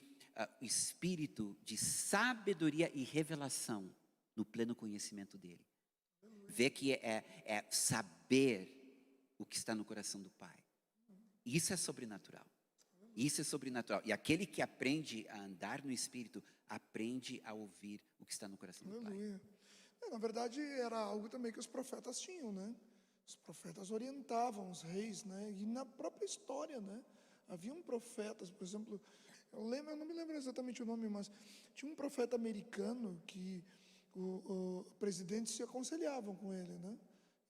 o espírito de sabedoria e revelação no pleno conhecimento dele. Ver que é saber o que está no coração do Pai. Isso é sobrenatural. Isso é sobrenatural. E aquele que aprende a andar no Espírito, aprende a ouvir o que está no coração do Pai. Aleluia. Na verdade, era algo também que os profetas tinham, né? Os profetas orientavam os reis, né? E na própria história, né? Haviam profetas, por exemplo, eu não me lembro exatamente o nome, mas tinha um profeta americano que o presidente se aconselhavam com ele, né?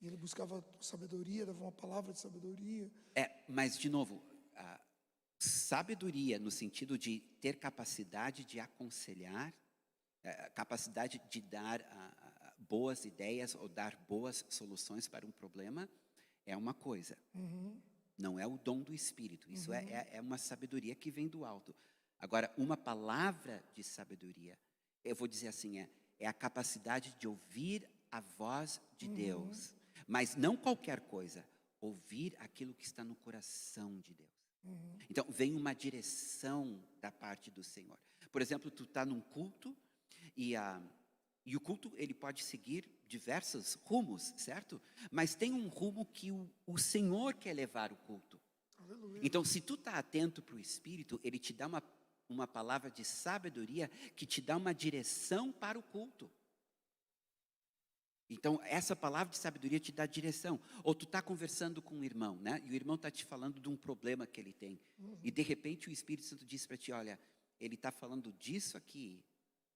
E ele buscava sabedoria, dava uma palavra de sabedoria. Mas de novo, a sabedoria no sentido de ter capacidade de aconselhar, capacidade de dar boas ideias ou dar boas soluções para um problema, é uma coisa. Não é o dom do Espírito. Isso é uma sabedoria que vem do alto. Agora, uma palavra de sabedoria, eu vou dizer assim, é a capacidade de ouvir a voz de Deus. Mas não qualquer coisa. Ouvir aquilo que está no coração de Deus. Então, vem uma direção da parte do Senhor. Por exemplo, tu está num culto e o culto ele pode seguir diversos rumos, certo? Mas tem um rumo que o Senhor quer levar o culto. Aleluia. Então, se tu está atento para o Espírito, ele te dá uma palavra de sabedoria que te dá uma direção para o culto. Então, essa palavra de sabedoria te dá direção. Ou tu está conversando com um irmão, né? E o irmão está te falando de um problema que ele tem. E, de repente, o Espírito Santo diz para ti, olha, ele está falando disso aqui,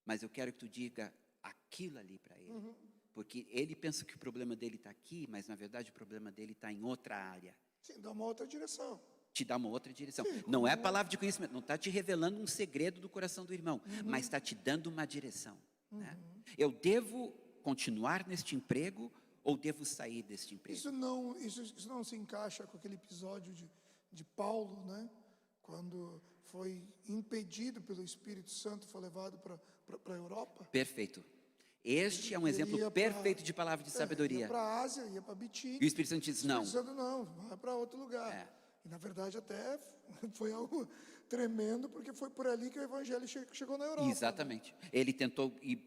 mas eu quero que tu diga aquilo ali para ele. Porque ele pensa que o problema dele está aqui, mas, na verdade, o problema dele está em outra área. Sim, dá uma outra direção. Te dá uma outra direção. Sim, Não é palavra de conhecimento, não está te revelando um segredo do coração do irmão, mas está te dando uma direção. Né? Eu devo continuar neste emprego ou devo sair deste emprego? Isso não se encaixa com aquele episódio de Paulo, né? Quando foi impedido pelo Espírito Santo, foi levado para a Europa. Perfeito. Este é um exemplo perfeito de palavra de sabedoria. Ia para a Ásia, ia para Bitínia. E o Espírito Santo diz, não. O Espírito Santo não, vai para outro lugar. E na verdade até foi algo tremendo, porque foi por ali que o evangelho chegou na Europa. Exatamente. Ele tentou ir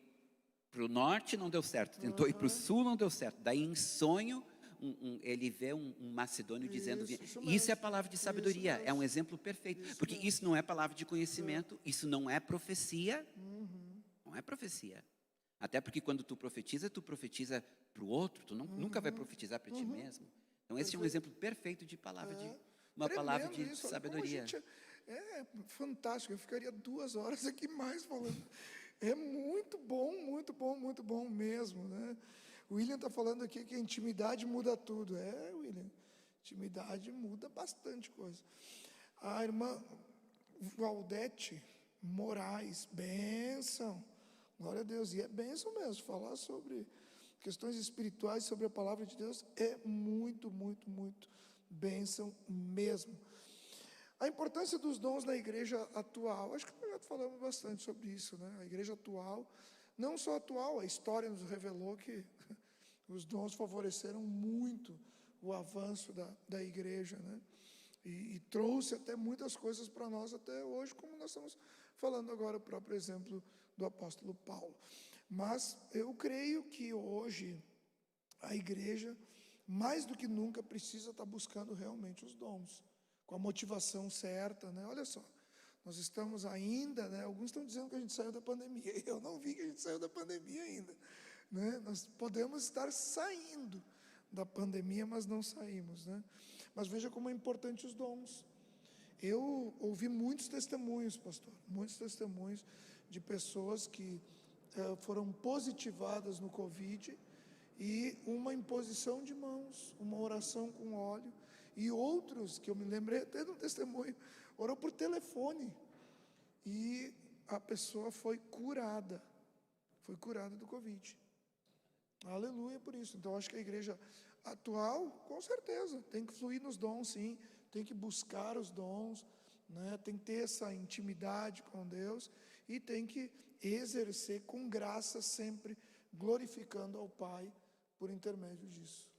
para o norte, não deu certo. Tentou ir para o sul, não deu certo. Daí, em sonho, ele vê um macedônio dizendo... Isso é a palavra de sabedoria. É um exemplo perfeito. Porque isso não é palavra de conhecimento. Isso não é profecia. Não é profecia. Até porque quando tu profetiza para o outro. Tu nunca vai profetizar para ti mesmo. Então, esse é um exemplo perfeito de palavra de... Uma palavra de sabedoria. É fantástico. Eu ficaria 2 horas aqui mais falando. É muito bom, muito bom, muito bom mesmo, né? O William está falando aqui que a intimidade muda tudo. William, intimidade muda bastante coisa. A irmã Valdete Moraes, bênção. Glória a Deus. E é bênção mesmo. Falar sobre questões espirituais, sobre a palavra de Deus, é muito, muito, muito bênção mesmo. A importância dos dons na igreja atual, acho que nós já falamos bastante sobre isso, né? A igreja atual, não só atual, a história nos revelou que os dons favoreceram muito o avanço da igreja, né? E trouxe até muitas coisas para nós até hoje, como nós estamos falando agora, o próprio exemplo do apóstolo Paulo. Mas eu creio que hoje a igreja, mais do que nunca, precisa estar buscando realmente os dons, com a motivação certa, né? Olha só, nós estamos ainda, né? Alguns estão dizendo que a gente saiu da pandemia. Eu não vi que a gente saiu da pandemia ainda, né? Nós podemos estar saindo da pandemia, mas não saímos, né? Mas veja como é importante os dons. Eu ouvi muitos testemunhos, pastor, muitos testemunhos de pessoas que foram positivadas no Covid e uma imposição de mãos, uma oração com óleo. E outros, que eu me lembrei até de um testemunho, orou por telefone e a pessoa foi curada do Covid. Aleluia por isso. Então, acho que a igreja atual, com certeza, tem que fluir nos dons, sim, tem que buscar os dons, né? Tem que ter essa intimidade com Deus e tem que exercer com graça sempre, glorificando ao Pai por intermédio disso.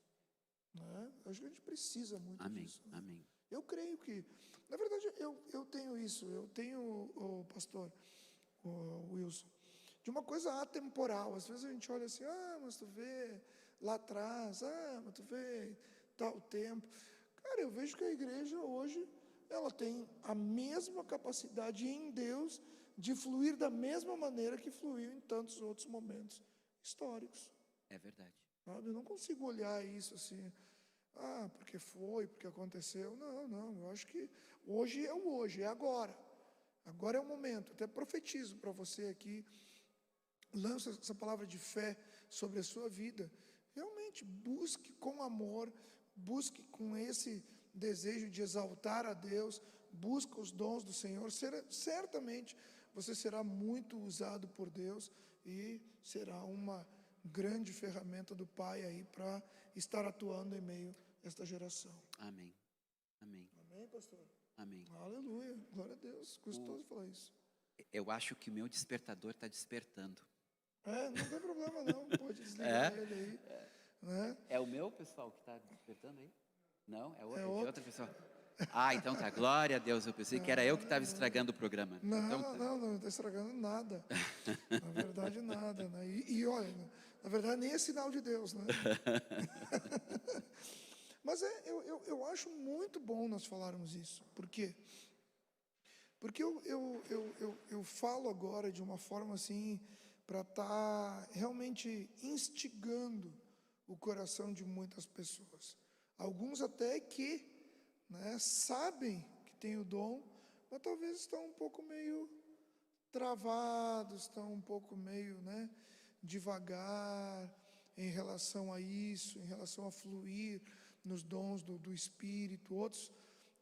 Né? Acho que a gente precisa muito disso. Né? Amém. Eu creio que, na verdade, eu tenho isso, eu tenho, o pastor, o Wilson, de uma coisa atemporal. Às vezes a gente olha assim, mas tu vê lá atrás, mas tu vê tal tempo. Cara, eu vejo que a igreja hoje, ela tem a mesma capacidade em Deus de fluir da mesma maneira que fluiu em tantos outros momentos históricos. É verdade. Sabe? Eu não consigo olhar isso assim, porque foi, porque aconteceu. Não, eu acho que hoje é o hoje, é agora. Agora é o momento. Até profetizo para você aqui, lanço essa palavra de fé sobre a sua vida. Realmente, busque com amor, busque com esse desejo de exaltar a Deus, busque os dons do Senhor. Certamente você será muito usado por Deus e será uma grande ferramenta do Pai aí para estar atuando em meio a esta geração. Amém, pastor? Amém. Aleluia, glória a Deus, gostoso falar isso. Eu acho que o meu despertador está despertando. Não tem problema não, pode desligar ele aí. Né? É o meu, pessoal, que está despertando aí? Não, é outro. outra pessoa. Então tá, glória a Deus, eu pensei que era eu que estava estragando o programa. Não está estragando nada. Na verdade, nada. Né? E olha, na verdade, nem é sinal de Deus, né? Mas eu acho muito bom nós falarmos isso. Por quê? Porque eu falo agora de uma forma assim, para estar realmente instigando o coração de muitas pessoas. Alguns até que, né, sabem que tem o dom, mas talvez estão um pouco meio travados, estão um pouco meio, né, devagar em relação a isso, em relação a fluir nos dons do Espírito. Outros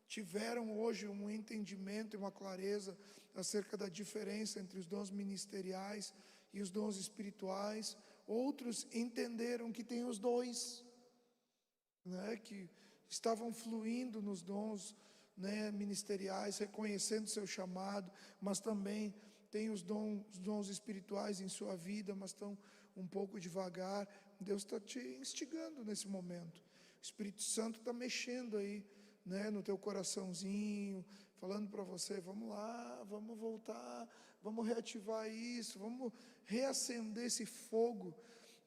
tiveram hoje um entendimento e uma clareza acerca da diferença entre os dons ministeriais e os dons espirituais. Outros entenderam que tem os dois, né, que estavam fluindo nos dons, né, ministeriais, reconhecendo seu chamado, mas também tem os dons espirituais em sua vida, mas estão um pouco devagar. Deus está te instigando nesse momento. O Espírito Santo está mexendo aí, né, no teu coraçãozinho, falando para você: vamos lá, vamos voltar, vamos reativar isso, vamos reacender esse fogo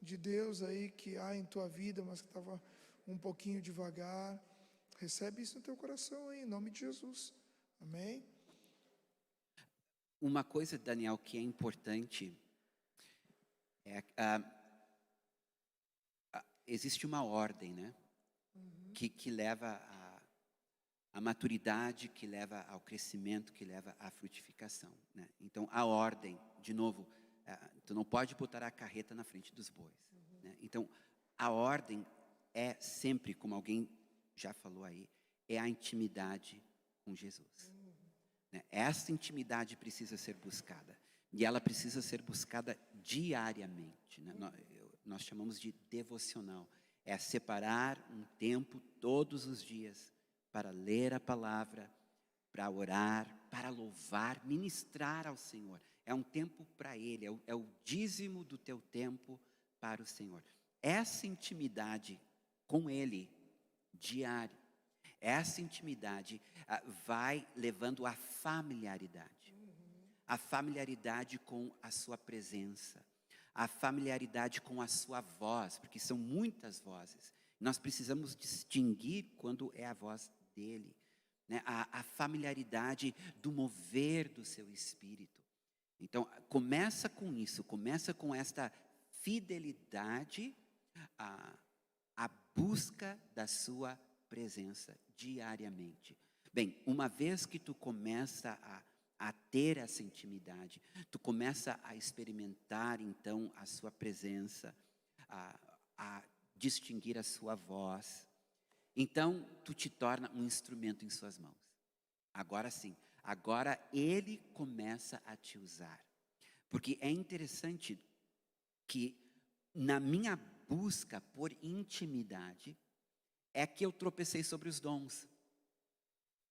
de Deus aí que há em tua vida, mas que estava um pouquinho devagar. Recebe isso no teu coração aí, em nome de Jesus. Amém? Uma coisa, Daniel, que é importante é existe uma ordem, né? Que leva à maturidade, que leva ao crescimento, que leva à frutificação, né? Então, a ordem, de novo, tu não pode botar a carreta na frente dos bois, né? Então, a ordem é sempre, como alguém já falou aí, é a intimidade com Jesus, né? Essa intimidade precisa ser buscada, e ela precisa ser buscada diariamente, né? Nós chamamos de devocional. É separar um tempo todos os dias para ler a palavra, para orar, para louvar, ministrar ao Senhor. É um tempo para Ele, é o dízimo do teu tempo para o Senhor. Essa intimidade com Ele, diária, essa intimidade vai levando à familiaridade. A familiaridade com a sua presença, a familiaridade com a sua voz, porque são muitas vozes. Nós precisamos distinguir quando é a voz dele, né? A familiaridade do mover do seu Espírito. Então, começa com isso, começa com esta fidelidade à busca da sua presença diariamente. Bem, uma vez que tu começa a ter essa intimidade, tu começa a experimentar então a sua presença, a distinguir a sua voz, então tu te torna um instrumento em suas mãos. Agora sim, agora Ele começa a te usar. Porque é interessante que na minha busca por intimidade é que eu tropecei sobre os dons.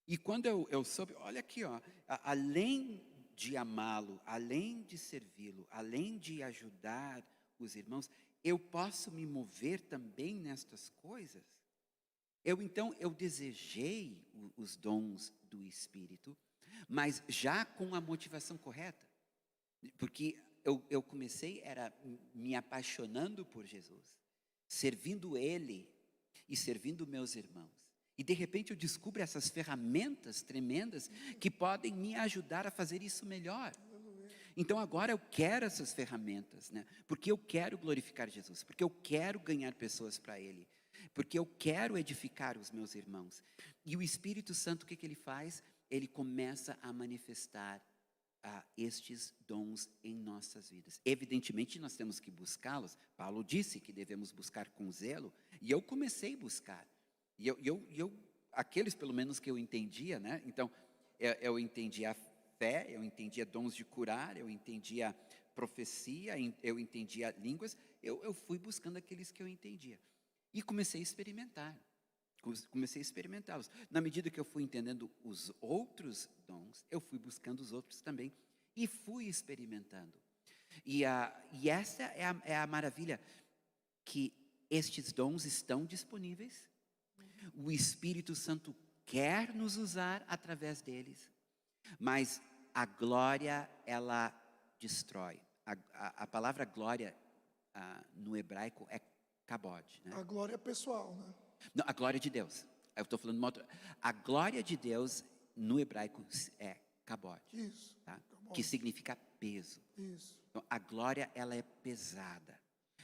E quando eu soube, olha aqui, ó, além de amá-lo, além de servi-lo, além de ajudar os irmãos, eu posso me mover também nestas coisas. Então eu desejei os dons do Espírito, mas já com a motivação correta. Porque eu comecei me apaixonando por Jesus, servindo Ele e servindo meus irmãos. E de repente eu descubro essas ferramentas tremendas que podem me ajudar a fazer isso melhor. Então agora eu quero essas ferramentas, né? Porque eu quero glorificar Jesus, porque eu quero ganhar pessoas para Ele, porque eu quero edificar os meus irmãos. E o Espírito Santo, o que Ele faz? Ele começa a manifestar estes dons em nossas vidas. Evidentemente nós temos que buscá-los. Paulo disse que devemos buscar com zelo, e eu comecei a buscar. E eu aqueles pelo menos que eu entendia, né? Então, eu entendia a fé, eu entendia dons de curar, eu entendia profecia, eu entendia línguas, eu fui buscando aqueles que eu entendia. E comecei a experimentar, comecei a experimentá-los. Na medida que eu fui entendendo os outros dons, eu fui buscando os outros também, e fui experimentando. E essa é a maravilha, que estes dons estão disponíveis. O Espírito Santo quer nos usar através deles, mas a glória, ela destrói. A palavra glória no hebraico é kabod, né? A glória é pessoal, né? Não, a glória de Deus. Eu estou falando de uma outra. A glória de Deus no hebraico é kabod. Isso. Tá? que significa peso. Isso. Então, a glória, ela é pesada.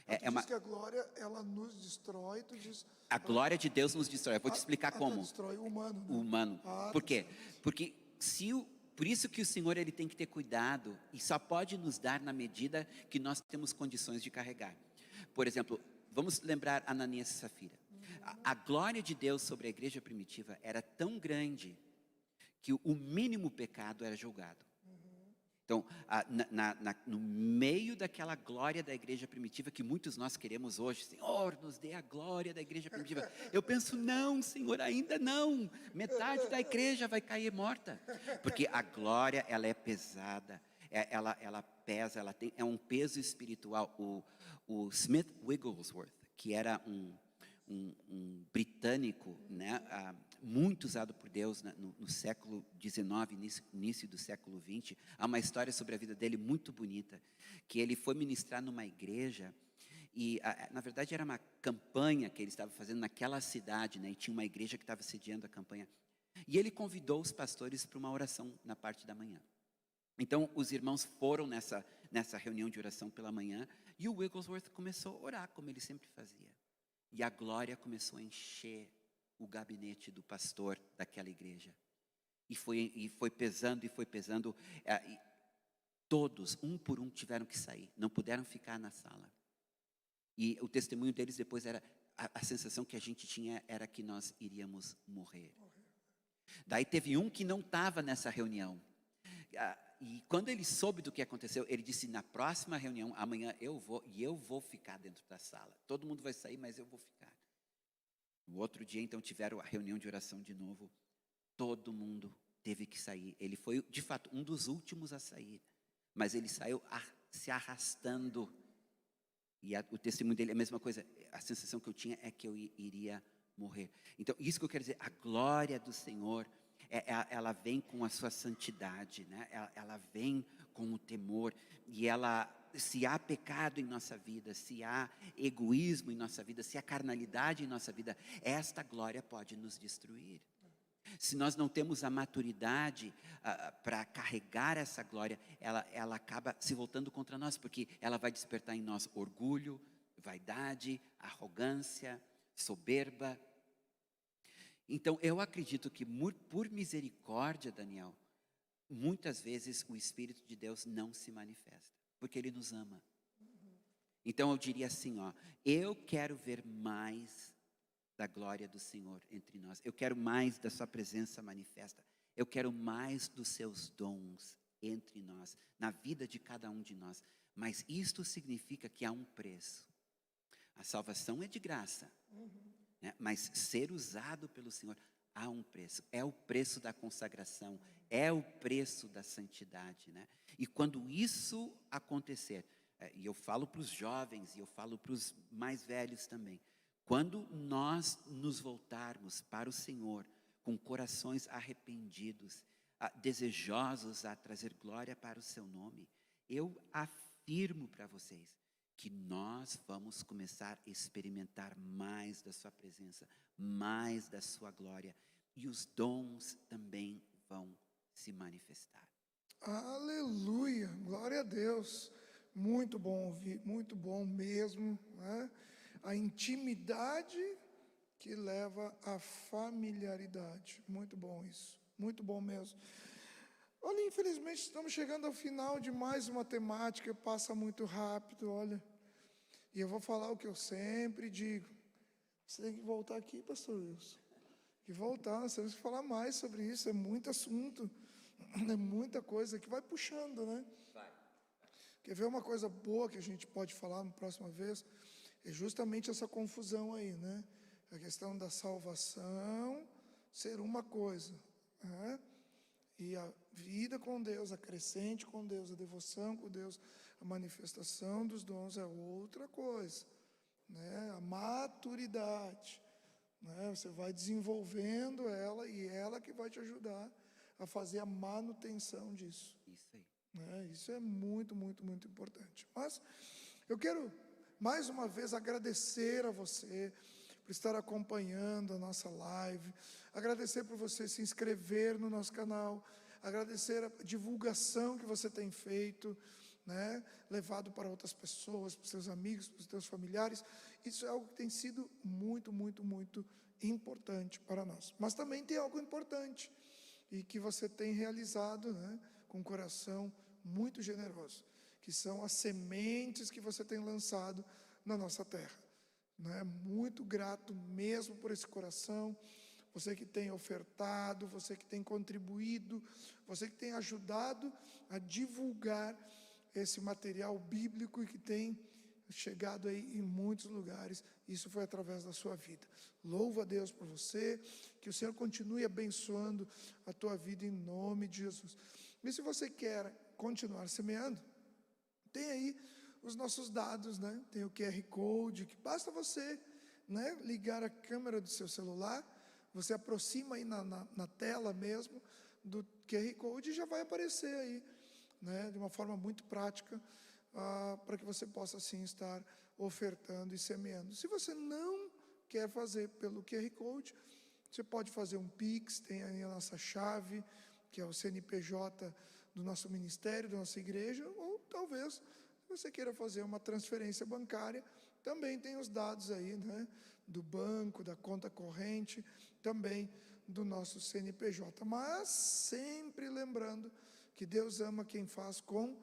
Tu diz que a glória, ela nos destrói, tu diz... A glória de Deus nos destrói. Eu vou te explicar como. Destrói o humano, né? O humano. Por quê? Porque por isso que o Senhor, ele tem que ter cuidado e só pode nos dar na medida que nós temos condições de carregar. Por exemplo, vamos lembrar Ananias e Safira. A glória de Deus sobre a igreja primitiva era tão grande que o mínimo pecado era julgado. Então, no meio daquela glória da igreja primitiva que muitos nós queremos hoje, Senhor, nos dê a glória da igreja primitiva. Eu penso, não, Senhor, ainda não. Metade da igreja vai cair morta. Porque a glória, ela é pesada, ela pesa, é um peso espiritual. O Smith Wigglesworth, que era um britânico, né, muito usado por Deus no século XIX, início do século XX. Há uma história sobre a vida dele muito bonita, que ele foi ministrar numa igreja e, na verdade, era uma campanha que ele estava fazendo naquela cidade, né, e tinha uma igreja que estava sediando a campanha. E ele convidou os pastores para uma oração na parte da manhã. Então, os irmãos foram nessa reunião de oração pela manhã e o Wigglesworth começou a orar, como ele sempre fazia. E a glória começou a encher o gabinete do pastor daquela igreja. E foi pesando, e todos, um por um, tiveram que sair. Não puderam ficar na sala. E o testemunho deles depois era, a sensação que a gente tinha era que nós iríamos morrer. Daí teve um que não estava nessa reunião. E quando ele soube do que aconteceu, ele disse, na próxima reunião, amanhã eu vou ficar dentro da sala. Todo mundo vai sair, mas eu vou ficar. No outro dia, então, tiveram a reunião de oração de novo. Todo mundo teve que sair. Ele foi, de fato, um dos últimos a sair. Mas ele saiu se arrastando. E o testemunho dele é a mesma coisa. A sensação que eu tinha é que eu iria morrer. Então, isso que eu quero dizer, a glória do Senhor, ela vem com a sua santidade, né? Ela vem com o temor. E se há pecado em nossa vida, se há egoísmo em nossa vida, se há carnalidade em nossa vida, esta glória pode nos destruir. Se nós não temos a maturidade para carregar essa glória, ela acaba se voltando contra nós, porque ela vai despertar em nós orgulho, vaidade, arrogância, soberba. Então, eu acredito que por misericórdia, Daniel, muitas vezes o Espírito de Deus não se manifesta, porque Ele nos ama. Então eu diria assim, eu quero ver mais da glória do Senhor entre nós. Eu quero mais da sua presença manifesta. Eu quero mais dos seus dons entre nós, na vida de cada um de nós. Mas isto significa que há um preço. A salvação é de graça, né? Mas ser usado pelo Senhor, há um preço. É o preço da consagração, é o preço da santidade, né? E quando isso acontecer, e eu falo para os jovens, e eu falo para os mais velhos também, quando nós nos voltarmos para o Senhor, com corações arrependidos, desejosos a trazer glória para o seu nome, eu afirmo para vocês que nós vamos começar a experimentar mais da sua presença, mais da sua glória, e os dons também vão se manifestar. Aleluia, glória a Deus. Muito bom ouvir, muito bom mesmo, né? A intimidade que leva à familiaridade. Muito bom isso, muito bom mesmo. Olha, infelizmente estamos chegando ao final de mais uma temática, passa muito rápido, olha. E eu vou falar o que eu sempre digo. Você tem que voltar aqui, pastor Wilson. E voltar, nós temos que falar mais sobre isso, é muito assunto, é muita coisa que vai puxando, né? Vai. Quer ver uma coisa boa que a gente pode falar na próxima vez? É justamente essa confusão aí, né? A questão da salvação ser uma coisa, né? E a vida com Deus, a crescente com Deus, a devoção com Deus, a manifestação dos dons é outra coisa, né? A maturidade, né? Você vai desenvolvendo ela e ela que vai te ajudar a fazer a manutenção disso. Isso aí. Né? Isso é muito, muito, muito importante. Mas eu quero mais uma vez agradecer a você por estar acompanhando a nossa live, agradecer por você se inscrever no nosso canal, agradecer a divulgação que você tem feito, né? Levado para outras pessoas, para os seus amigos, para os seus familiares. Isso é algo que tem sido muito, muito, muito importante para nós. Mas também tem algo importante e que você tem realizado, né? Com um coração muito generoso, que são as sementes que você tem lançado na nossa terra, né? Muito grato mesmo por esse coração. Você que tem ofertado, você que tem contribuído, você que tem ajudado a divulgar esse material bíblico e que tem chegado aí em muitos lugares. Isso foi através da sua vida. Louvo a Deus por você, que o Senhor continue abençoando a tua vida em nome de Jesus. E se você quer continuar semeando, tem aí os nossos dados, né? Tem o QR Code, que basta você, né, ligar a câmera do seu celular, você aproxima aí na tela mesmo do QR Code e já vai aparecer aí, né, de uma forma muito prática, para que você possa assim estar ofertando e semeando. Se você não quer fazer pelo QR Code, você pode fazer um Pix, tem aí a nossa chave, que é o CNPJ do nosso ministério, da nossa igreja, ou talvez, se você queira fazer uma transferência bancária, também tem os dados aí, né, do banco, da conta corrente, também do nosso CNPJ. Mas sempre lembrando que Deus ama quem faz com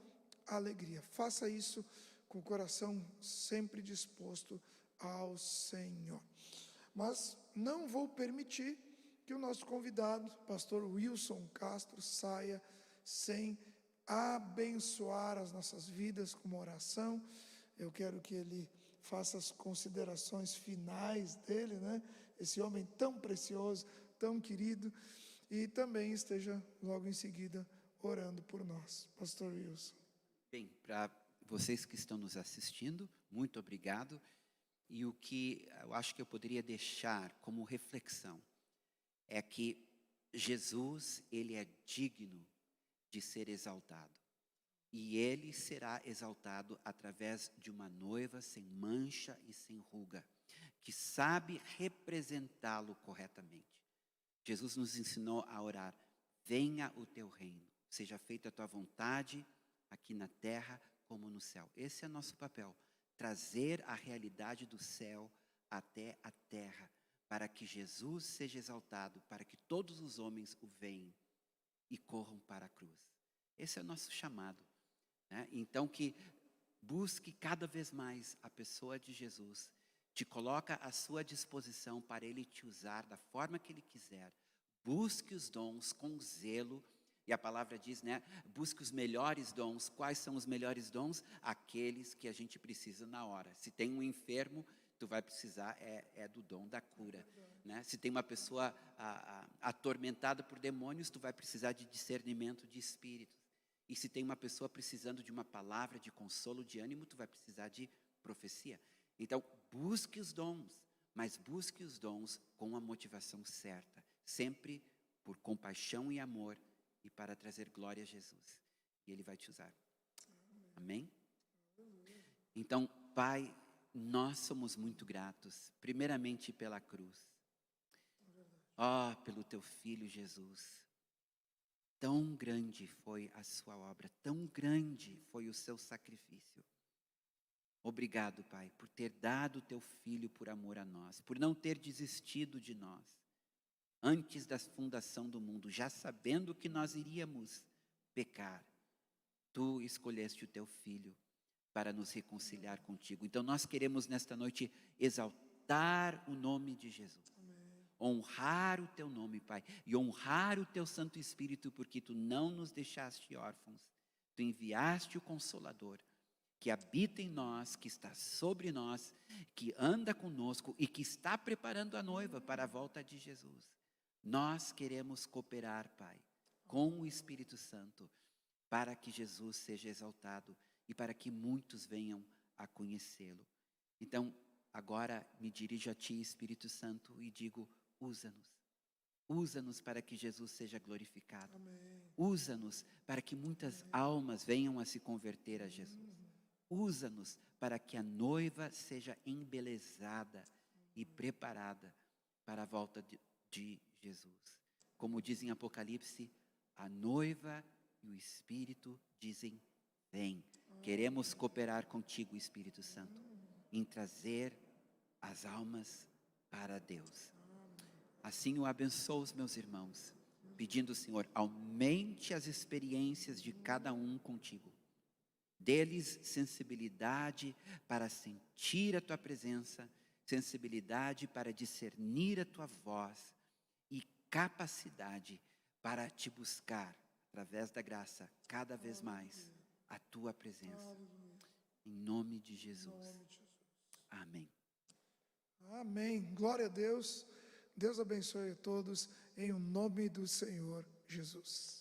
alegria. Faça isso com o coração sempre disposto ao Senhor. Mas não vou permitir que o nosso convidado, pastor Wilson Castro, saia sem abençoar as nossas vidas com uma oração. Eu quero que ele faça as considerações finais dele, né? Esse homem tão precioso, tão querido, e também esteja logo em seguida orando por nós. Pastor Wilson. Bem, para vocês que estão nos assistindo, muito obrigado. E o que eu acho que eu poderia deixar como reflexão é que Jesus, ele é digno de ser exaltado. E ele será exaltado através de uma noiva sem mancha e sem ruga, que sabe representá-lo corretamente. Jesus nos ensinou a orar: venha o teu reino, seja feita a tua vontade, aqui na terra como no céu. Esse é nosso papel, trazer a realidade do céu até a terra, para que Jesus seja exaltado, para que todos os homens o vejam e corram para a cruz. Esse é o nosso chamado, né? Então que busque cada vez mais a pessoa de Jesus, te coloca à sua disposição para Ele te usar da forma que Ele quiser. Busque os dons com zelo. E a palavra diz, né? Busque os melhores dons. Quais são os melhores dons? Aqueles que a gente precisa na hora. Se tem um enfermo, tu vai precisar do dom da cura, né? Se tem uma pessoa atormentada por demônios, tu vai precisar de discernimento de espíritos. E se tem uma pessoa precisando de uma palavra de consolo, de ânimo, tu vai precisar de profecia. Então, busque os dons, mas busque os dons com a motivação certa, sempre por compaixão e amor, e para trazer glória a Jesus. E Ele vai te usar. Amém? Então, Pai, nós somos muito gratos, primeiramente pela cruz. Pelo Teu Filho Jesus. Tão grande foi a sua obra, tão grande foi o seu sacrifício. Obrigado, Pai, por ter dado o Teu Filho por amor a nós, por não ter desistido de nós. Antes da fundação do mundo, já sabendo que nós iríamos pecar, Tu escolheste o Teu Filho para nos reconciliar contigo. Então nós queremos nesta noite exaltar o nome de Jesus. Honrar o Teu nome, Pai, e honrar o Teu Santo Espírito, porque Tu não nos deixaste órfãos. Tu enviaste o Consolador, que habita em nós, que está sobre nós, que anda conosco e que está preparando a noiva para a volta de Jesus. Nós queremos cooperar, Pai, com o Espírito Santo, para que Jesus seja exaltado e para que muitos venham a conhecê-lo. Então, agora me dirijo a Ti, Espírito Santo, e digo: usa-nos. Usa-nos para que Jesus seja glorificado. Usa-nos para que muitas almas venham a se converter a Jesus. Usa-nos para que a noiva seja embelezada e preparada para a volta de Jesus. Como diz em Apocalipse, A noiva e o Espírito dizem: vem. Queremos cooperar contigo, Espírito Santo, em trazer as almas para Deus. Assim eu abençoo os meus irmãos, pedindo, Senhor, aumente as experiências de cada um contigo. Dê-lhes sensibilidade para sentir a tua presença, sensibilidade para discernir a tua voz e capacidade para te buscar, através da graça, cada vez mais, a tua presença. Em nome de Jesus. Amém. Amém. Glória a Deus. Deus abençoe a todos em o nome do Senhor Jesus.